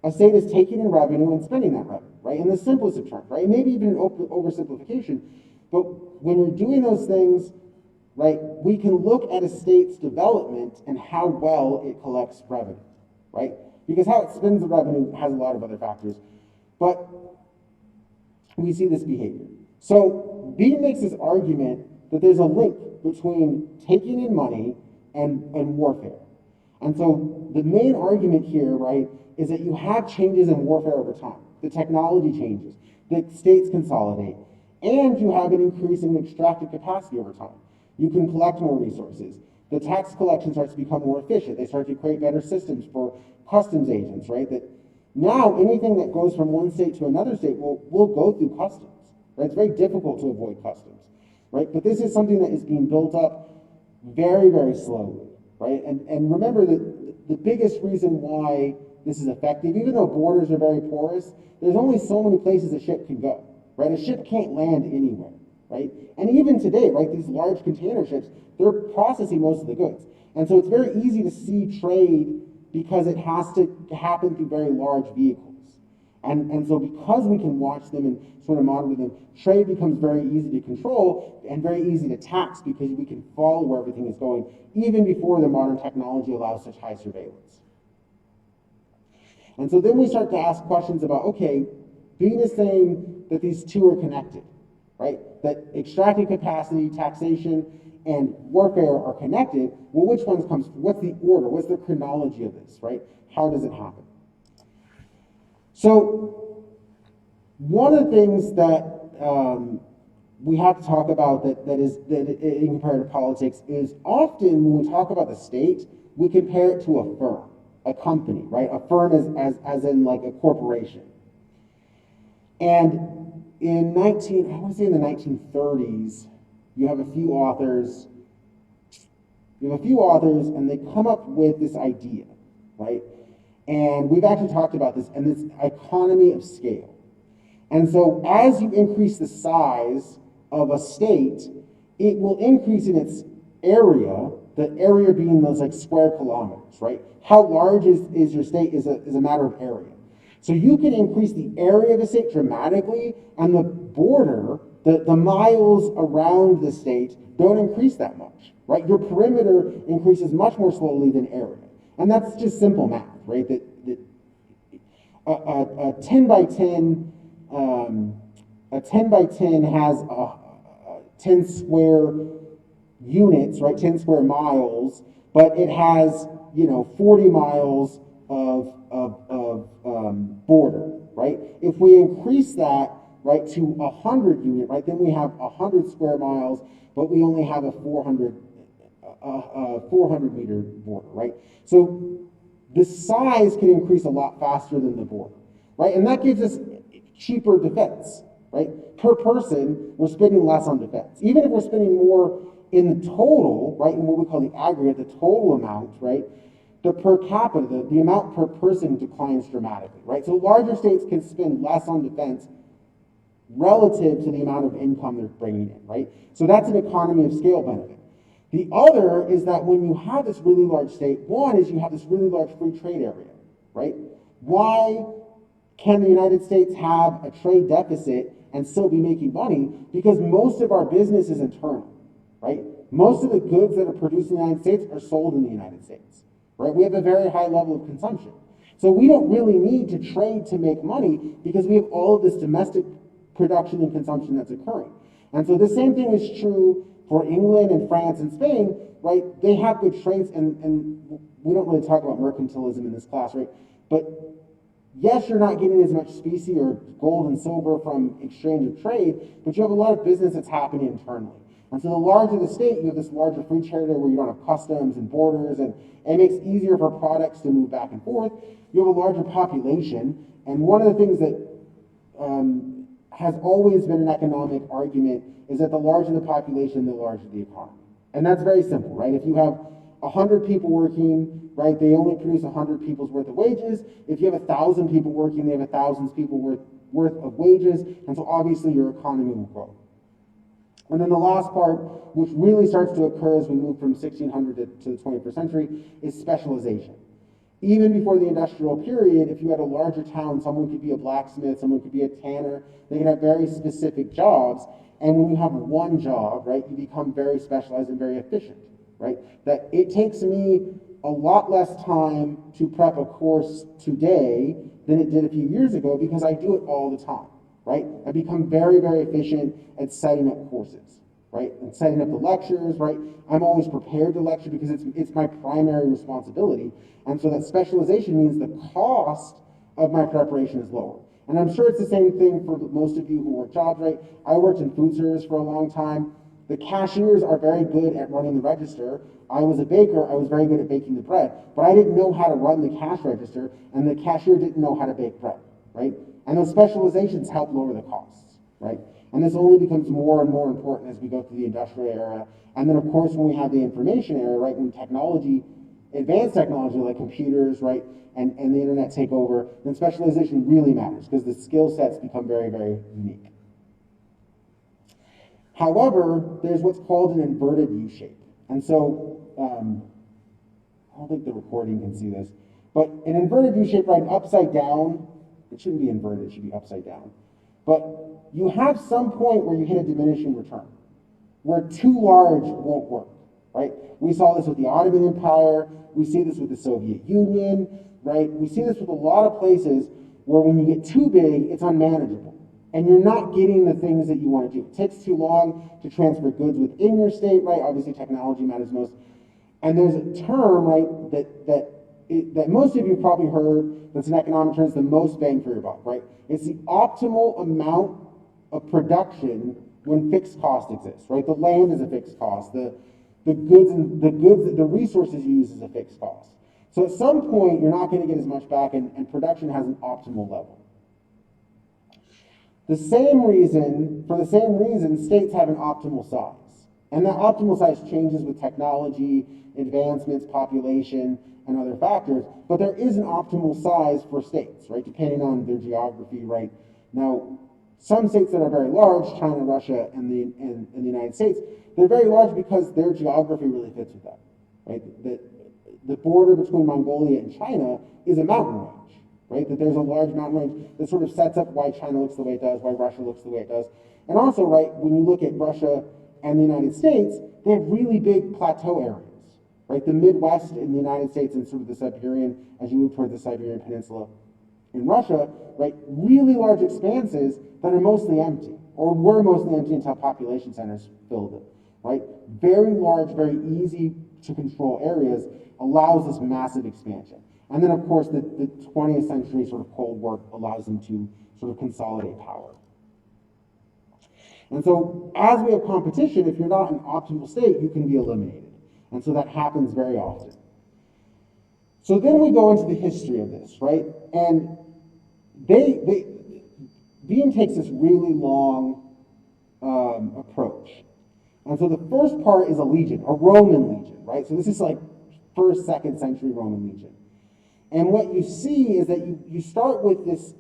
a state is taking in revenue and spending that revenue, right? In the simplest of terms, right? Maybe even an oversimplification, but when you're doing those things, right, we can look at a state's development and how well it collects revenue, right? Because how it spends the revenue has a lot of other factors. But we see this behavior. So Bean makes this argument that there's a link between taking in money and warfare. And so the main argument here, right, is that you have changes in warfare over time. The technology changes, the states consolidate, and you have an increase in extractive capacity over time. You can collect more resources. The tax collection starts to become more efficient. They start to create better systems for customs agents, right? That now anything that goes from one state to another state will go through customs, right? It's very difficult to avoid customs, right? But this is something that is being built up very, very slowly, right? And remember that the biggest reason why this is effective, even though borders are very porous, there's only so many places a ship can go, right? A ship can't land anywhere, right? And even today, right, these large container ships, they're processing most of the goods. And so it's very easy to see trade because it has to happen through very large vehicles. And so because we can watch them and sort of monitor them, trade becomes very easy to control and very easy to tax because we can follow where everything is going, even before the modern technology allows such high surveillance. And so then we start to ask questions about, okay, Bean is saying that these two are connected, right? That extractive capacity, taxation, and warfare are connected. Well, which ones comes? What's the order? What's the chronology of this, right? How does it happen? So one of the things that we have to talk about that in comparative politics is often when we talk about the state, we compare it to a firm, a company, right? A firm as in like a corporation. And in I want to say in the 1930s, you have a few authors, and they come up with this idea, right? And we've actually talked about this and this economy of scale. And so as you increase the size of a state, it will increase in its area, the area being those like square kilometers, right? How large is your state is a matter of area. So you can increase the area of a state dramatically, and the border, the miles around the state don't increase that much, right? Your perimeter increases much more slowly than area. And that's just simple math, right? That a 10 by 10 a 10 by 10 has 10 square units, right? 10 square miles, but it has, 40 miles of border, right? If we increase that, right, to 100 unit, right, then we have 100 square miles, but we only have a 400 meter border, right? So the size can increase a lot faster than the border, right? And that gives us cheaper defense, right? Per person, we're spending less on defense. Even if we're spending more in the total, right, in what we call the aggregate, the total amount, right, the per capita, the amount per person declines dramatically, right? So larger states can spend less on defense relative to the amount of income they're bringing in, right? So that's an economy of scale benefit. The other is that when you have this really large state, one is you have this really large free trade area, right? Why can the United States have a trade deficit and still be making money? Because most of our business is internal, right? Most of the goods that are produced in the United States are sold in the United States, right? We have a very high level of consumption. So we don't really need to trade to make money because we have all of this domestic production and consumption that's occurring. And so the same thing is true for England and France and Spain, right? They have good trades, and we don't really talk about mercantilism in this class, right? But yes, you're not getting as much specie or gold and silver from exchange of trade, but you have a lot of business that's happening internally. And so the larger the state, you have this larger free trade area where you don't have customs and borders, and it makes it easier for products to move back and forth. You have a larger population, and one of the things that has always been an economic argument is that the larger the population, the larger the economy. And that's very simple, right? If you have 100 people working, right, they only produce 100 people's worth of wages. If you have 1,000 people working, they have 1,000 people's worth of wages, and so obviously your economy will grow. And then the last part, which really starts to occur as we move from 1600 to the 21st century, is specialization. Even before the industrial period, if you had a larger town, someone could be a blacksmith, someone could be a tanner, they could have very specific jobs. And when you have one job, right, you become very specialized and very efficient, right? That it takes me a lot less time to prep a course today than it did a few years ago because I do it all the time, right? I become very, very efficient at setting up courses, right? And setting up the lectures, right? I'm always prepared to lecture because it's my primary responsibility. And so that specialization means the cost of my preparation is lower. And I'm sure it's the same thing for most of you who work jobs, right? I worked in food service for a long time. The cashiers are very good at running the register. I was a baker, I was very good at baking the bread, but I didn't know how to run the cash register, and the cashier didn't know how to bake bread, right? And those specializations help lower the costs, right? And this only becomes more and more important as we go through the industrial era. And then, of course, when we have the information era, right, when technology, advanced technology like computers, right, and the internet take over, then specialization really matters because the skill sets become very, very unique. However, there's what's called an inverted U-shape. And so, I don't think the recording can see this, but an inverted U-shape, right, upside down, it shouldn't be inverted, it should be upside down. But you have some point where you hit a diminishing return, where too large won't work, right? We saw this with the Ottoman Empire, we see this with the Soviet Union, right? We see this with a lot of places where when you get too big, it's unmanageable. And you're not getting the things that you want to do. It takes too long to transfer goods within your state, right? Obviously technology matters most. And there's a term, right, that most of you probably heard, that's in economic terms, the most bang for your buck, right? It's the optimal amount of production when fixed cost exists, right? The land is a fixed cost. The resources you use is a fixed cost. So at some point, you're not going to get as much back, and production has an optimal level. For the same reason, states have an optimal size. And that optimal size changes with technology, advancements, population, and other factors, but there is an optimal size for states, right, depending on their geography, right? Now, some states that are very large, China, Russia, and the United States, they're very large because their geography really fits with them, right? The border between Mongolia and China is a mountain range, right? That there's a large mountain range that sort of sets up why China looks the way it does, why Russia looks the way it does. And also, right, when you look at Russia and the United States, they have really big plateau areas, right? The Midwest in the United States and sort of the Siberian, as you move toward the Siberian Peninsula in Russia, right, really large expanses that are mostly empty, or were mostly empty until population centers filled it, right? Very large, very easy to control areas allows this massive expansion. And then, of course, the 20th century sort of Cold War allows them to sort of consolidate power. And so as we have competition, if you're not in optimal state, you can be eliminated. And so that happens very often. So then we go into the history of this, right? And Bean takes this really long approach. And so the first part is a legion, a Roman legion, right? So this is like first, second century Roman legion. And what you see is that you start with this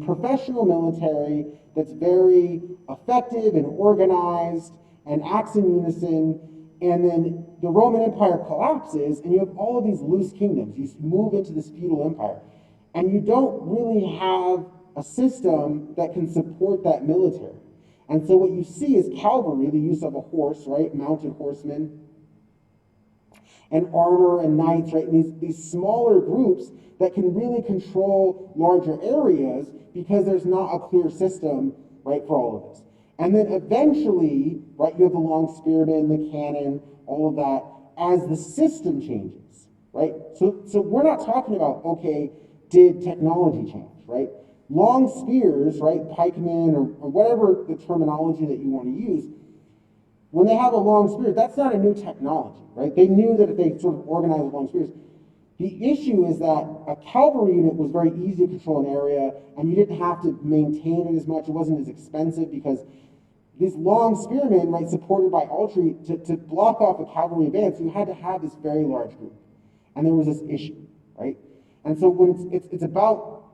professional military that's very effective and organized and acts in unison, and then the Roman Empire collapses and you have all of these loose kingdoms. You move into this feudal empire, and you don't really have a system that can support that military. And so what you see is cavalry, the use of a horse, right, mounted horsemen, and armor and knights, right, and these smaller groups that can really control larger areas because there's not a clear system, right, for all of this. And then eventually, right, you have the long spearmen, the cannon, all of that, as the system changes, right? So we're not talking about, okay, did technology change, right? Long spears, right, pikemen, or whatever the terminology that you want to use, when they have a long spear, that's not a new technology, right? They knew that if they sort of organized with long spears. The issue is that a cavalry unit was very easy to control an area, and you didn't have to maintain it as much. It wasn't as expensive because these long spearmen, right, supported by archery, to block off a cavalry advance, you had to have this very large group. And there was this issue, right? And so when it's about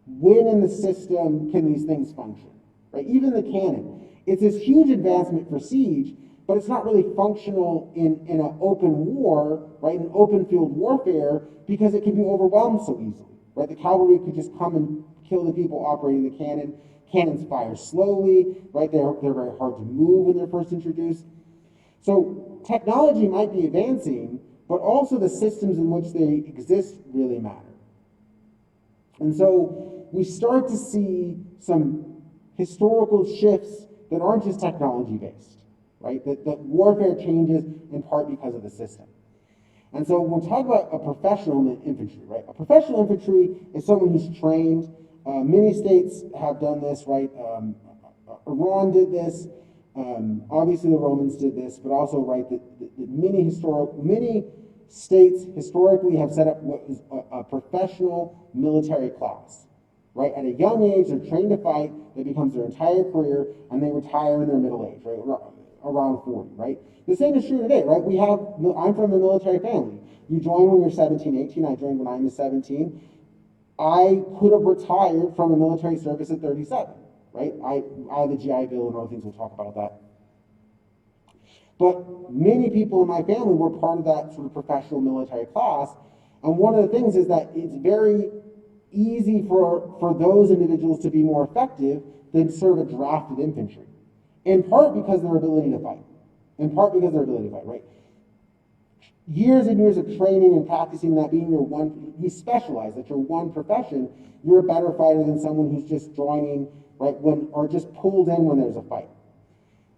when in the system can these things function, right? Even the cannon. It's this huge advancement for siege, but it's not really functional in an open war, right, in open field warfare, because it can be overwhelmed so easily, right? The cavalry could just come and kill the people operating the cannon. Cannons fire slowly, right? They're very hard to move when they're first introduced. So technology might be advancing, but also the systems in which they exist really matter. And so we start to see some historical shifts that aren't just technology based, right? That warfare changes in part because of the system. And so when we talk about a professional infantry, right? A professional infantry is someone who's trained. Many states have done this, right? Iran did this. Obviously, the Romans did this, but also, right, that many states historically have set up what is a professional military class, right? At a young age, they're trained to fight. That becomes their entire career, and they retire in their middle age, right? Around 40, right? The same is true today, right? I'm from a military family. You join when you're 17, 18. I joined when I was 17. I could have retired from a military service at 37, right? I had the GI Bill and other things, we'll talk about that. But many people in my family were part of that sort of professional military class, and one of the things is that it's very easy for those individuals to be more effective than sort of a drafted infantry, in part because of their ability to fight, right? Years and years of training and practicing that being you specialize, that your one profession, you're a better fighter than someone who's just joining, right, or just pulled in when there's a fight.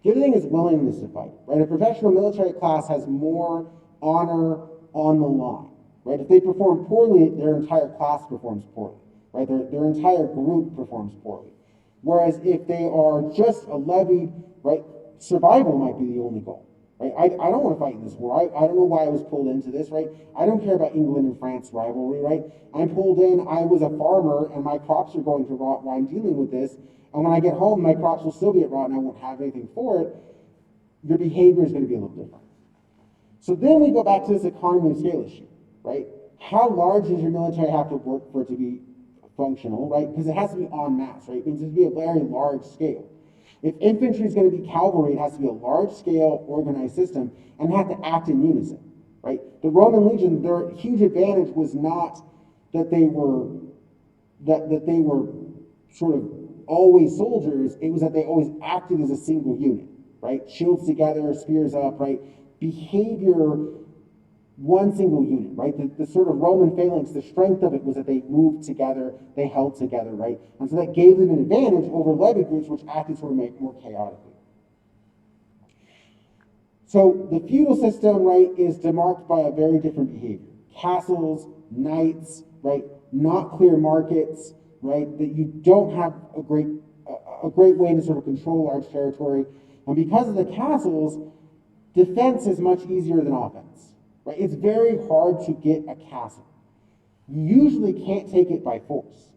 The other thing is willingness to fight, right? A professional military class has more honor on the line, right? If they perform poorly, their entire class performs poorly, right? Their entire group performs poorly. Whereas if they are just a levied, right, survival might be the only goal. Right? I don't want to fight in this war. I don't know why I was pulled into this, right? I don't care about England and France rivalry, right? I'm pulled in, I was a farmer, and my crops are going to rot while I'm dealing with this, and when I get home, my crops will still be at rot and I won't have anything for it. Your behavior is going to be a little different. So then we go back to this economy of scale issue, right? How large does your military have to work for it to be functional, right? Because it has to be en masse, right? It means it has to be a very large scale. If infantry is going to be cavalry, it has to be a large scale organized system and have to act in unison, right? The Roman legion, their huge advantage was not that they were they were sort of always soldiers. It was that they always acted as a single unit, right? Shields together, spears up, right? Behavior, one single unit, right? The sort of Roman phalanx, the strength of it was that they moved together, they held together, right? And so that gave them an advantage over levy groups, which acted sort of more chaotically. So the feudal system, right, is demarked by a very different behavior. Castles, knights, right, not clear markets, right, that you don't have a great way to sort of control large territory. And because of the castles, defense is much easier than offense, right? It's very hard to get a castle. You usually can't take it by force.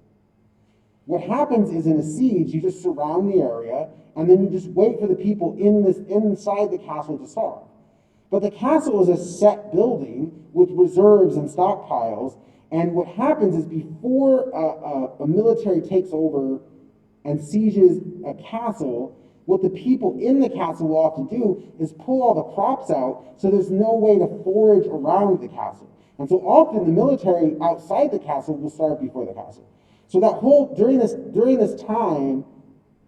What happens is in a siege, you just surround the area, and then you just wait for the people inside the castle to starve. But the castle is a set building with reserves and stockpiles, and what happens is before a military takes over and sieges a castle, what the people in the castle will often do is pull all the crops out, so there's no way to forage around the castle. And so often the military outside the castle will starve before the castle. So that whole during this time,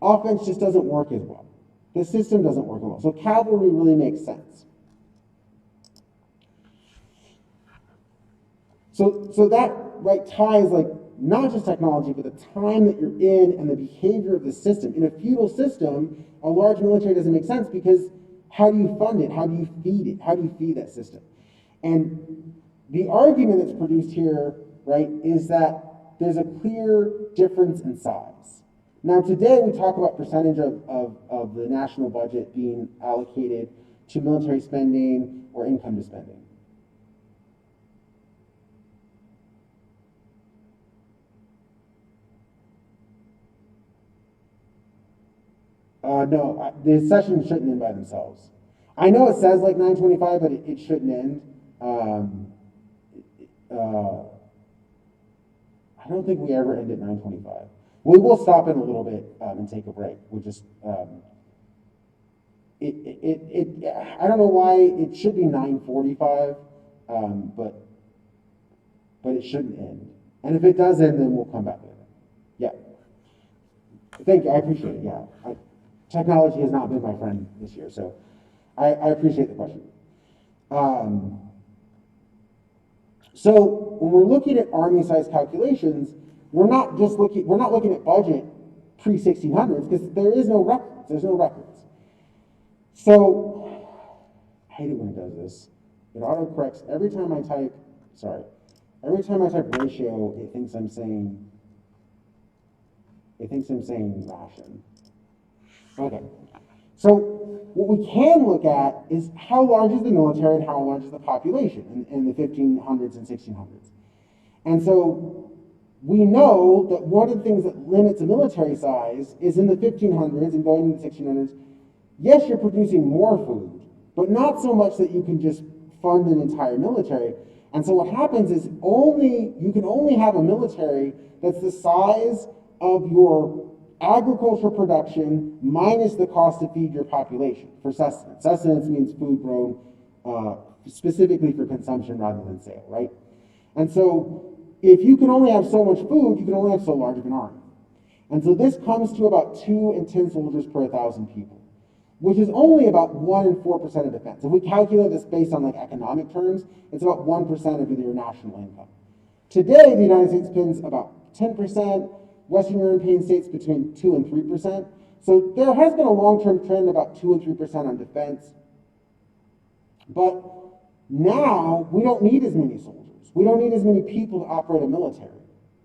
offense just doesn't work as well. The system doesn't work as well. So cavalry really makes sense. So that right ties like not just technology, but the time that you're in and the behavior of the system. In a feudal system, a large military doesn't make sense because how do you fund it? How do you feed it? How do you feed that system? And the argument that's produced here, right, is that there's a clear difference in size. Now today we talk about percentage of the national budget being allocated to military spending or income to spending. No, the sessions shouldn't end by themselves. I know it says like 9:25, but it shouldn't end. I don't think we ever end at 9:25. We will stop in a little bit and take a break. We'll just I don't know why it should be 9:45, but it shouldn't end. And if it does end, then we'll come back later. Yeah. Thank you. I appreciate it. Yeah. Technology has not been my friend this year, so I appreciate the question. So when we're looking at army size calculations, we're not looking at budget pre-1600s because there is no records. There's no records. So I hate it when it does this. It autocorrects every time I type. Sorry, every time I type ratio, it thinks I'm saying ration. Okay. So what we can look at is how large is the military and how large is the population in the 1500s and 1600s. And so we know that one of the things that limits a military size is in the 1500s and going into the 1600s, yes, you're producing more food, but not so much that you can just fund an entire military. And so what happens is you can only have a military that's the size of your agricultural production minus the cost to feed your population for sustenance. Sustenance means food grown specifically for consumption rather than sale, right? And so if you can only have so much food, you can only have so large of an army. And so this comes to about 2 in 10 soldiers per 1,000 people, which is only about 1 in 4% of defense. If we calculate this based on like economic terms, it's about 1% of your national income. Today, the United States spends about 10%, Western European states between 2 and 3%. So there has been a long-term trend about 2 and 3% on defense. But now we don't need as many soldiers. We don't need as many people to operate a military,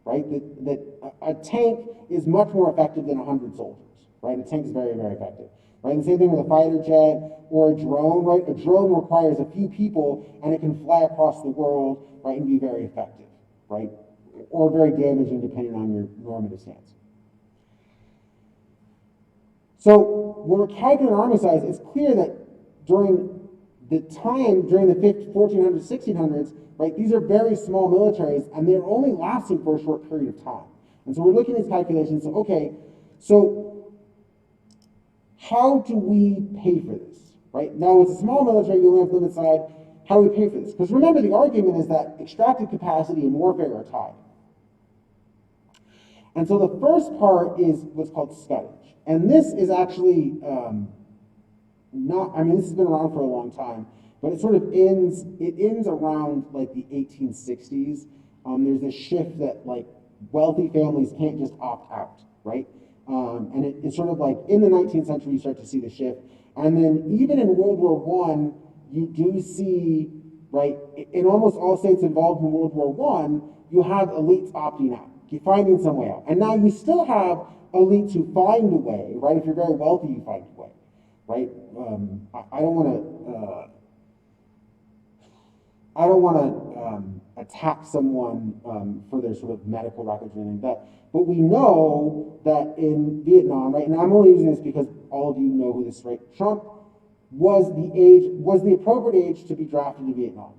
right? That a tank is much more effective than 100 soldiers, right? A tank is very, very effective, right? And the same thing with a fighter jet or a drone, right? A drone requires a few people and it can fly across the world, right, and be very effective, right? Or very damaging depending on your normative stance. So when we're calculating army size, it's clear that during the time during the 1400s, 1600s, right, these are very small militaries and they're only lasting for a short period of time. And so we're looking at these calculations, so okay, so how do we pay for this, right? Now it's a small military, you only have limited side, how do we pay for this? Because remember, the argument is that extractive capacity and warfare are tied. And so the first part is what's called scuttage. And this is actually not, I mean, this has been around for a long time, but it sort of ends around like the 1860s. There's this shift that like wealthy families can't just opt out, right? And it's sort of like in the 19th century, you start to see the shift. And then even in World War I, you do see, right, in almost all states involved in World War I, you have elites opting out, finding some way out. And now you still have elites who find a way, right? If you're very wealthy, you find a way, right? I don't want to attack someone for their sort of medical records or anything like that. But we know that in Vietnam, right, and I'm only using this because all of you know who this is, right? Trump was the appropriate age to be drafted to Vietnam.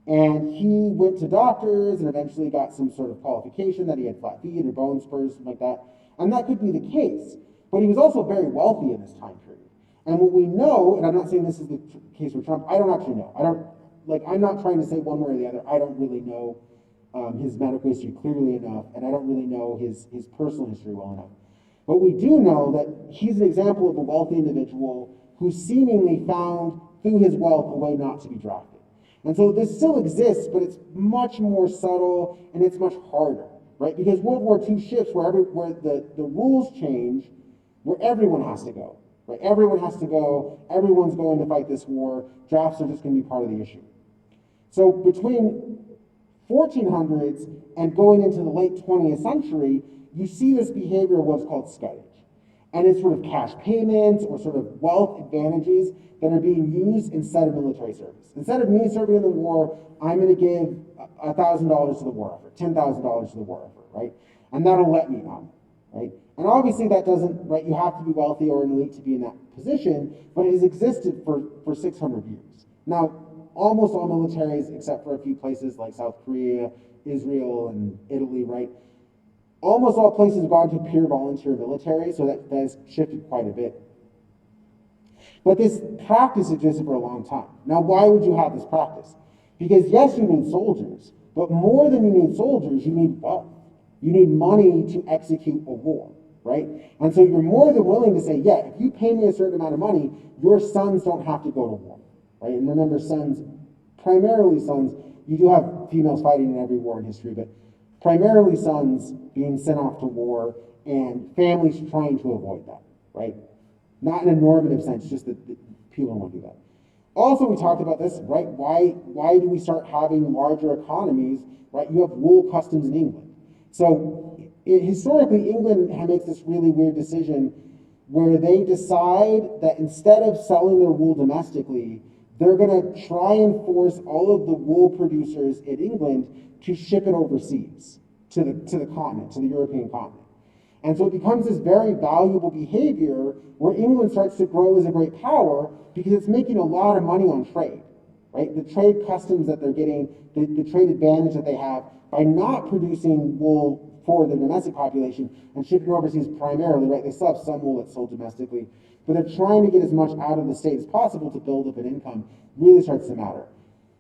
And he went to doctors and eventually got some sort of qualification that he had flat feet or bone spurs, something like that. And that could be the case. But he was also very wealthy in this time period. And what we know, and I'm not saying this is the case with Trump, I don't actually know. I'm not trying to say one way or the other. I don't really know his medical history clearly enough, and I don't really know his personal history well enough. But we do know that he's an example of a wealthy individual who seemingly found, through his wealth, a way not to be drafted. And so this still exists, but it's much more subtle and it's much harder, right? Because World War II shifts where the rules change, where everyone has to go, right? Everyone has to go, everyone's going to fight this war, drafts are just going to be part of the issue. So between 1400s and going into the late 20th century, you see this behavior of what's called scuttage. And it's sort of cash payments or sort of wealth advantages that are being used instead of military service. Instead of me serving in the war, I'm going to give $1,000 to the war effort, $10,000 to the war effort, right? And that'll let me out, right? And obviously that doesn't, right, you have to be wealthy or an elite to be in that position, but it has existed for 600 years. Now, almost all militaries, except for a few places like South Korea, Israel, and Italy, right? Almost all places have gone to pure volunteer military, so that has shifted quite a bit. But this practice existed for a long time. Now, why would you have this practice? Because yes, you need soldiers, but more than you need soldiers, you need wealth. You need money to execute a war, right? And so you're more than willing to say, yeah, if you pay me a certain amount of money, your sons don't have to go to war, right? And remember, primarily sons, you do have females fighting in every war in history, but primarily sons being sent off to war and families trying to avoid that, right? Not in a normative sense, just that people don't want to do that. Also, we talked about this, right? Why do we start having larger economies, right? You have wool customs in England. So historically, England makes this really weird decision where they decide that instead of selling their wool domestically, they're going to try and force all of the wool producers in England to ship it overseas to the continent, to the European continent. And so it becomes this very valuable behavior where England starts to grow as a great power because it's making a lot of money on trade, right? The trade customs that they're getting, the trade advantage that they have by not producing wool for the domestic population and shipping overseas primarily, right? They still have some wool that's sold domestically, but they're trying to get as much out of the state as possible to build up an income, really starts to matter.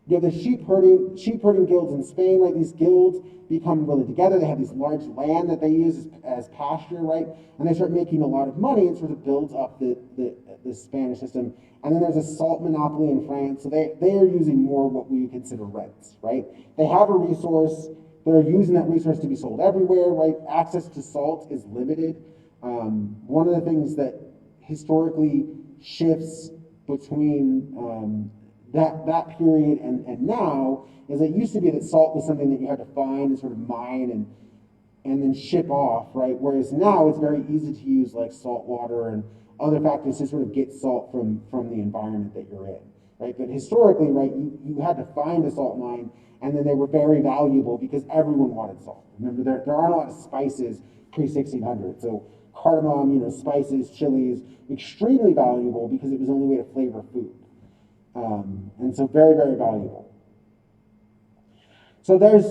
You have the sheep herding guilds in Spain, right? These guilds become really together. They have these large land that they use as pasture, right? And they start making a lot of money and sort of builds up the Spanish system. And then there's a salt monopoly in France. So they are using more what we consider rents, right? They have a resource. They're using that resource to be sold everywhere, right? Access to salt is limited. One of the things that historically shifts between that period and now is it used to be that salt was something that you had to find and sort of mine and then ship off, right? Whereas now it's very easy to use like salt water and other factors to sort of get salt from the environment that you're in, right? But historically, right, you had to find a salt mine and then they were very valuable because everyone wanted salt. Remember, there aren't a lot of spices pre-1600, so cardamom, spices, chilies, extremely valuable because it was the only way to flavor food. And so very, very valuable. So there's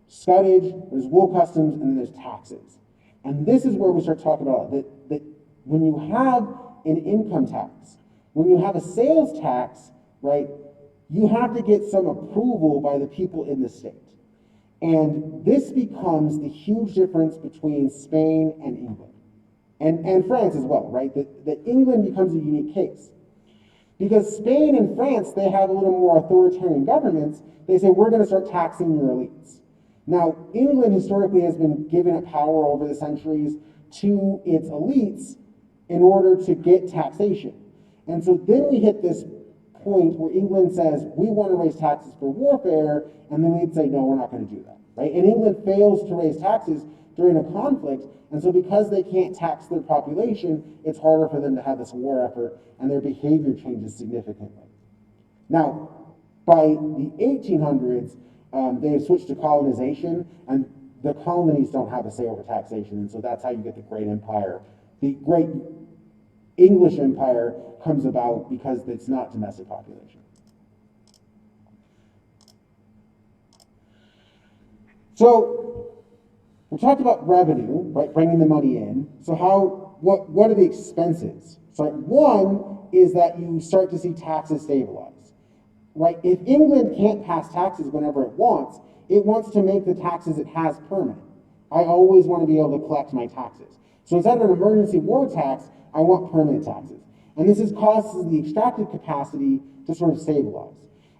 scutage, there's wool customs, and then there's taxes. And this is where we start talking about that when you have an income tax, when you have a sales tax, right, you have to get some approval by the people in the state. And this becomes the huge difference between Spain and England, and France as well, right? That England becomes a unique case. Because Spain and France, they have a little more authoritarian governments. They say, we're going to start taxing your elites. Now, England historically has been given a power over the centuries to its elites in order to get taxation. And so then we hit this point where England says, we want to raise taxes for warfare, and then we'd say, no, we're not going to do that, right? And England fails to raise taxes during a conflict, and so because they can't tax their population, it's harder for them to have this war effort, and their behavior changes significantly. Now, by the 1800s, they've switched to colonization, and the colonies don't have a say over taxation, and so that's how you get the Great Empire. The Great English Empire comes about because it's not domestic population. So we talked about revenue, right, bringing the money in. So what are the expenses? So one is that you start to see taxes stabilize, right? If England can't pass taxes whenever it wants to make the taxes it has permanent. I always want to be able to collect my taxes. So instead of an emergency war tax, I want permanent taxes. And this causes the extractive capacity to sort of stabilize.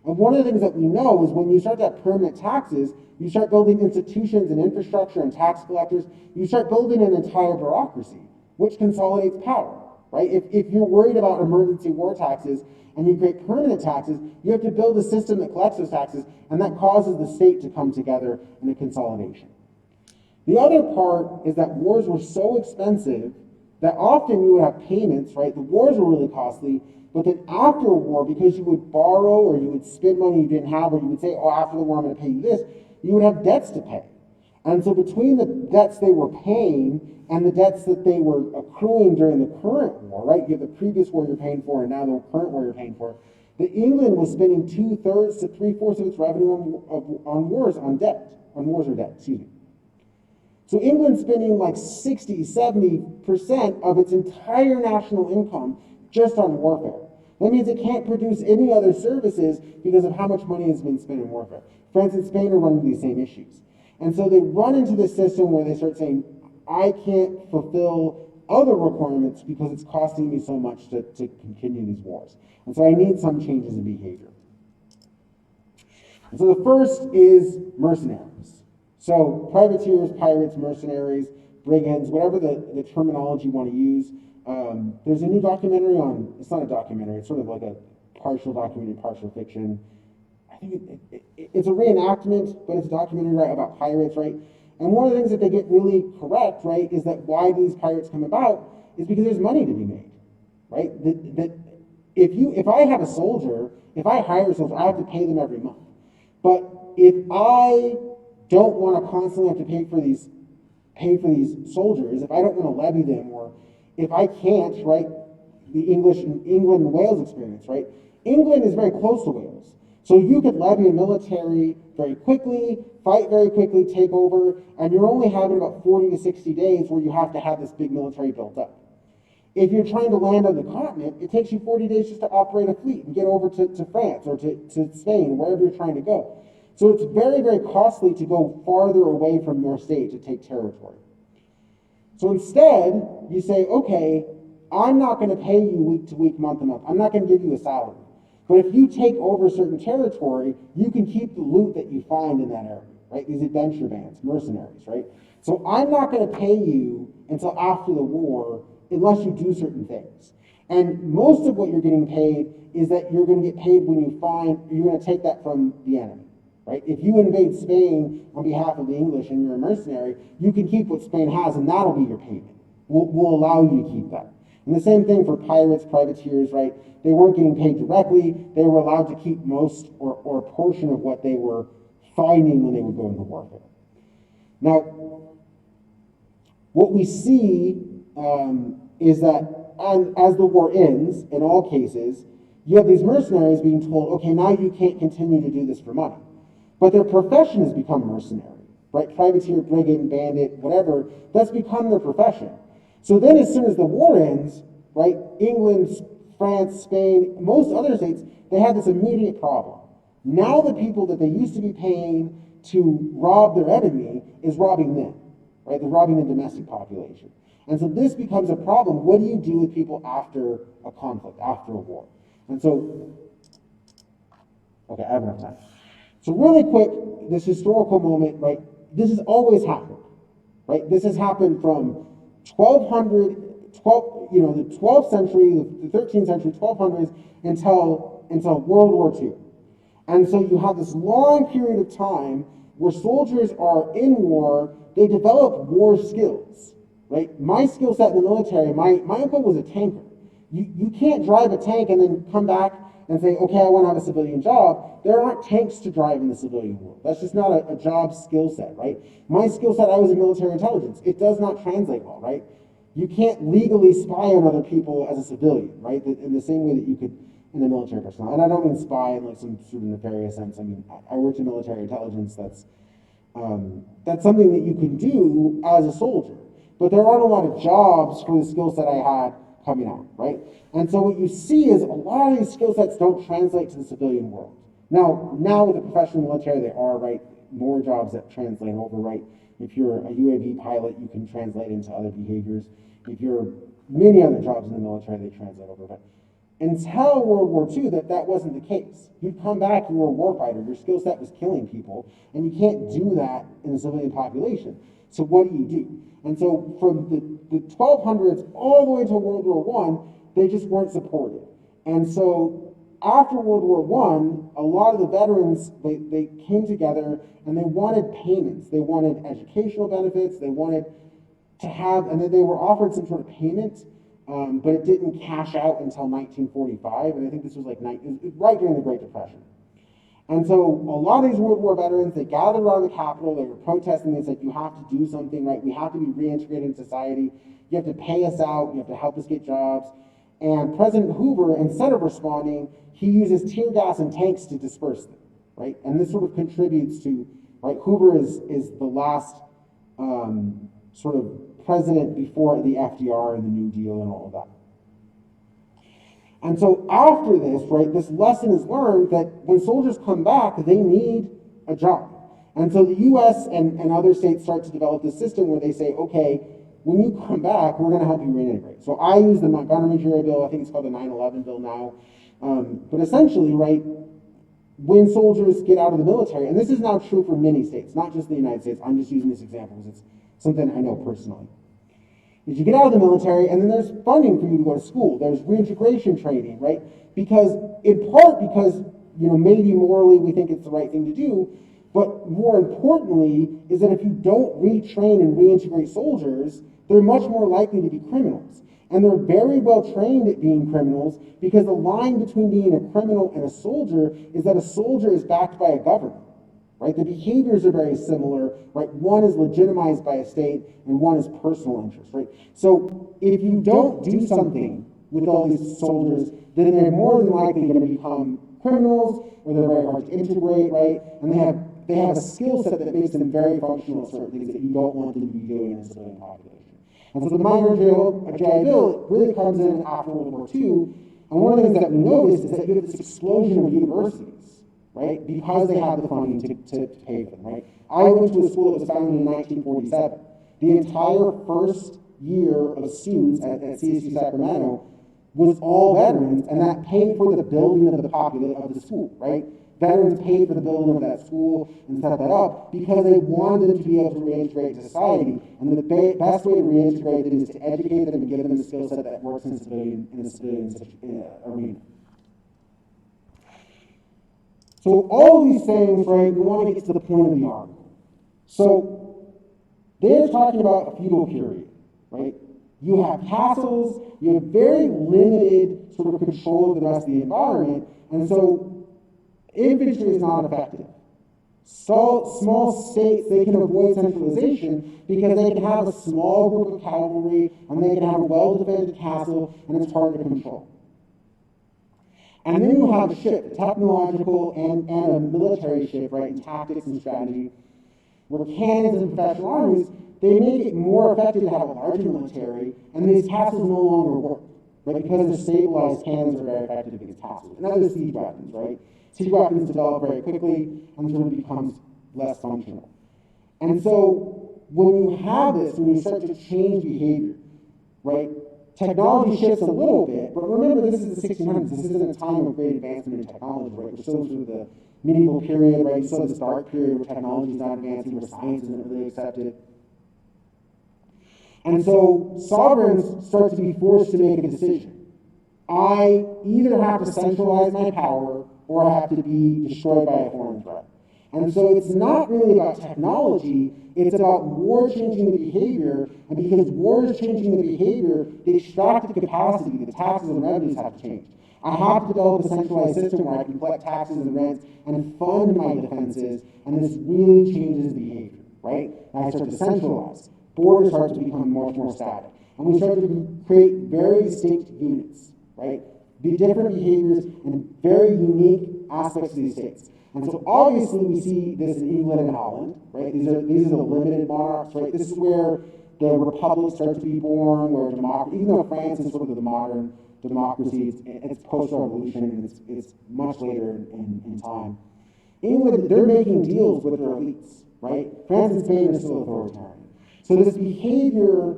And one of the things that we know is when you start to have permanent taxes, you start building institutions and infrastructure and tax collectors, you start building an entire bureaucracy, which consolidates power, right? If you're worried about emergency war taxes and you create permanent taxes, you have to build a system that collects those taxes, and that causes the state to come together in a consolidation. The other part is that wars were so expensive that often you would have payments, right? The wars were really costly, but then after a war, because you would borrow or you would spend money you didn't have, or you would say, oh, after the war, I'm going to pay you this, you would have debts to pay. And so between the debts they were paying and the debts that they were accruing during the current war, right? You have the previous war you're paying for and now the current war you're paying for. The England was spending 2/3 to 3/4 of its revenue on wars or debt, excuse me. So England's spending like 60, 70% of its entire national income just on warfare. That means it can't produce any other services because of how much money has been spent in warfare. France and Spain are running these same issues. And so they run into this system where they start saying, I can't fulfill other requirements because it's costing me so much to continue these wars. And so I need some changes in behavior. And so the first is mercenaries. So privateers, pirates, mercenaries, brigands, whatever the terminology you want to use. There's a new documentary on, it's not a documentary, it's sort of like a partial documentary, partial fiction. I think it's a reenactment, but it's a documentary, right, about pirates, right? And one of the things that they get really correct, right, is that why these pirates come about is because there's money to be made, right? That if I have a soldier, if I hire a soldier, I have to pay them every month. But if I don't want to constantly have to pay for these soldiers, if I don't want to levy them, or if I can't, right, the England and Wales experience, right? England is very close to Wales. So you could levy a military very quickly, fight very quickly, take over, and you're only having about 40 to 60 days where you have to have this big military built up. If you're trying to land on the continent, it takes you 40 days just to operate a fleet and get over to France or to Spain, wherever you're trying to go. So it's very, very costly to go farther away from your state to take territory. So instead, you say, okay, I'm not going to pay you week to week, month to month. I'm not going to give you a salary. But if you take over certain territory, you can keep the loot that you find in that area, right? These adventure bands, mercenaries, right? So I'm not going to pay you until after the war unless you do certain things. And most of what you're getting paid is that you're going to get paid when you're going to take that from the enemy, right? If you invade Spain on behalf of the English and you're a mercenary, you can keep what Spain has and that'll be your payment. We'll allow you to keep that. And the same thing for pirates, privateers, right? They weren't getting paid directly. They were allowed to keep most or a portion of what they were finding when they would go into warfare. Now, what we see is that as the war ends, in all cases, you have these mercenaries being told, okay, now you can't continue to do this for money. But their profession has become mercenary, right? Privateer, brigand, bandit, whatever, that's become their profession. So then as soon as the war ends, right, England, France, Spain, most other states, they had this immediate problem. Now the people that they used to be paying to rob their enemy is robbing them, right? They're robbing the domestic population. And so this becomes a problem. What do you do with people after a conflict, after a war? And so, okay, I have enough time. So really quick, this historical moment, right? This has always happened, right? This has happened from 1200, the 12th century, the 13th century, 1200s until World War II. And so you have this long period of time where soldiers are in war, they develop war skills, right? My skill set in the military, my uncle was a tanker. You can't drive a tank and then come back and say, okay, I want to have a civilian job. There aren't tanks to drive in the civilian world. That's just not a job skill set, right? My skill set, I was in military intelligence. It does not translate well, right? You can't legally spy on other people as a civilian, right? In the same way that you could in the military personnel. And I don't mean spy in like some sort of nefarious sense. I mean, I worked in military intelligence. That's something that you can do as a soldier. But there aren't a lot of jobs for the skill set I had coming out, right? And so what you see is a lot of these skill sets don't translate to the civilian world. Now with the professional military, there are, right, more jobs that translate over, right? If you're a UAV pilot, you can translate into other behaviors. If you're many other jobs in the military, they translate over. But until World War II, that wasn't the case. You'd come back, you were a warfighter, your skill set was killing people, and you can't do that in the civilian population. So what do? And so from the 1200s all the way to World War I, they just weren't supported. And so after World War I, a lot of the veterans, they came together and they wanted payments. They wanted educational benefits, they wanted to have, and then they were offered some sort of payment, but it didn't cash out until 1945, and I think this was like right during the Great Depression. And so a lot of these World War veterans, they gathered around the Capitol, they were protesting, they said, you have to do something, right? We have to be reintegrated in society. You have to pay us out, you have to help us get jobs. And President Hoover, instead of responding, he uses tear gas and tanks to disperse them, right? And this sort of contributes to, right, Hoover is the last sort of president before the FDR and the New Deal and all of that. And so after this, right, this lesson is learned that when soldiers come back, they need a job. And so the US and other states start to develop this system where they say, okay, when you come back, we're going to help you reintegrate. So I use the Montgomery-Jury bill, I think it's called the 9/11 bill now. But essentially, right, when soldiers get out of the military, and this is now true for many states, not just the United States, I'm just using this example because it's something I know personally. Is you get out of the military, and then there's funding for you to go to school. There's reintegration training, right? Because, in part because, maybe morally we think it's the right thing to do, but more importantly is that if you don't retrain and reintegrate soldiers, they're much more likely to be criminals. And they're very well trained at being criminals because the line between being a criminal and a soldier is that a soldier is backed by a government. Right? The behaviors are very similar, right? One is legitimized by a state and one is personal interest, right? So if you don't do something with all these soldiers, then they're more than likely going to become criminals, or they're very hard to integrate, right? And they have a skill set that makes them very functional at certain things that you don't want them to be doing in a civilian population. And so the Montgomery-Jury bill really comes in after World War II, and one of the things that we noticed is that you have this explosion of universities, right? Because they have the funding to pay for them, right? I went to a school that was founded in 1947. The entire first year of students at CSU Sacramento was all veterans, and that paid for the building of the school, right? Veterans paid for the building of that school and set that up because they wanted them to be able to reintegrate to society. And the best way to reintegrate them is to educate them and give them the skill set that works in the civilian arena. So all of these things, right, we want to get to the point of the article. So they're talking about a feudal period, right? You have castles, you have very limited sort of control of the rest of the environment, and so infantry is not effective. So small states, they can avoid centralization because they can have a small group of cavalry and they can have a well-defended castle and it's hard to control. And then you have a shift, a technological and a military shift, right, in tactics and strategy, where cannons and professional armies, they make it more effective to have a larger military, and these castles no longer work, right? Because they're stabilized, cannons are very effective against castles. And other siege weapons, right? Siege weapons develop very quickly and sort of becomes less functional. And so when you have this, when you start to change behavior, right? Technology shifts a little bit, but remember this is the 1600s. This isn't a time of great advancement in technology, right? We're still through the medieval period, right? Still this dark period where technology is not advancing, where science isn't really accepted. And so sovereigns start to be forced to make a decision. I either have to centralize my power or I have to be destroyed by a foreign threat. And so it's not really about technology, it's about war changing the behavior, and because war is changing the behavior, the extractive capacity, the taxes and revenues have to change. I have to develop a centralized system where I can collect taxes and rents and fund my defenses, and this really changes the behavior, right? And I start to centralize. Borders start to become much more static. And we start to create very distinct units, right? The different behaviors and very unique aspects of these states. And so obviously we see this in England and Holland, right? These are the limited monarchs, right? This is where the republic starts to be born, where democracy, even though France is sort of the modern democracy, it's post-revolution and it's much later in time. England, they're making deals with their elites, right? France and Spain are still authoritarian. So this behavior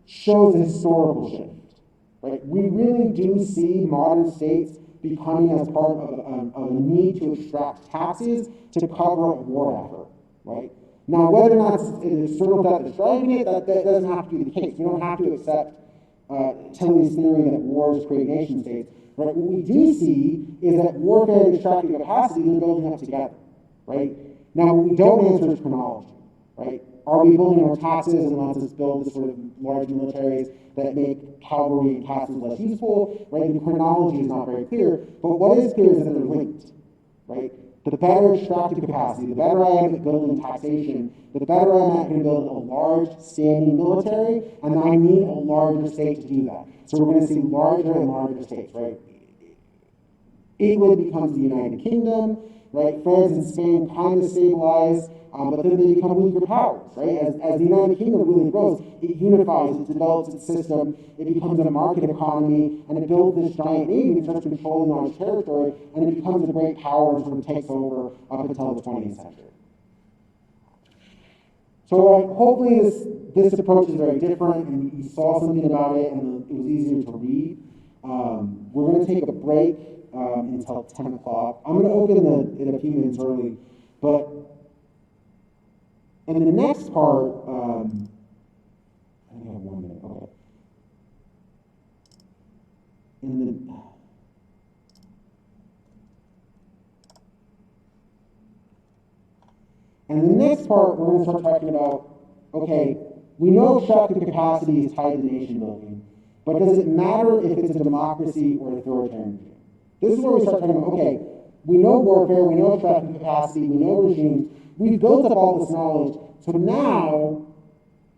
shows a historical shift, right? We really do see modern states becoming as part of a need to extract taxes to cover a war effort, right? Now, whether or not it's an external threat that's driving it, that doesn't have to be the case. We don't have to accept Tilley's theory that wars create nation states, right? What we do see is that warfare and extractive capacity are building up together, right? Now, what we don't answer is chronology, right? Are we building more taxes and lets us build this sort of large militaries that make cavalry and castles less useful, right? The chronology is not very clear, but what is clear is that they're linked, right? The better extractive capacity, the better I am at building taxation, the better I'm at going to build a large standing military, and I need a larger state to do that. So we're going to see larger and larger states, right? England becomes the United Kingdom, right? France and Spain kind of stabilize, but then they become weaker powers, right? As the United Kingdom really grows, it unifies, it develops its system, it becomes a market economy, and it builds this giant navy and starts controlling all its territory, and it becomes a great power and sort of takes over up until the 20th century. So hopefully this approach is very different, and you saw something about it, and it was easier to read. We're going to take a break until 10 o'clock. I'm going to open it a few minutes early, but in the next part, I think I have 1 minute, okay. And in the next part, we're going to start talking about, okay, we know extractive capacity is tied to nation building, but does it matter if it's a democracy or an authoritarian regime? This is where we start talking about, okay, we know warfare, we know extractive capacity, we know regimes, we've built up all this knowledge, so now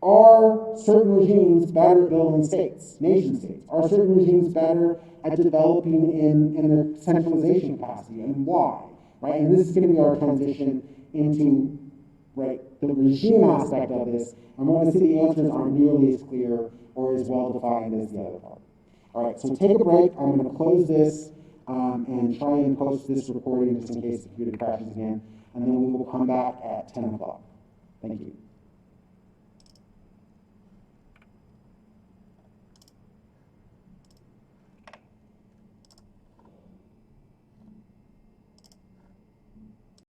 are certain regimes better at building states, nation states? Are certain regimes better at developing in their centralization capacity, and why? Right, and this is going to be our transition into the regime aspect of this, and we're going to see the answers aren't nearly as clear or as well defined as the other part. All right, so take a break. I'm going to close this and try and post this recording just in case the computer crashes again, and then we will come back at 10 o'clock. Thank you.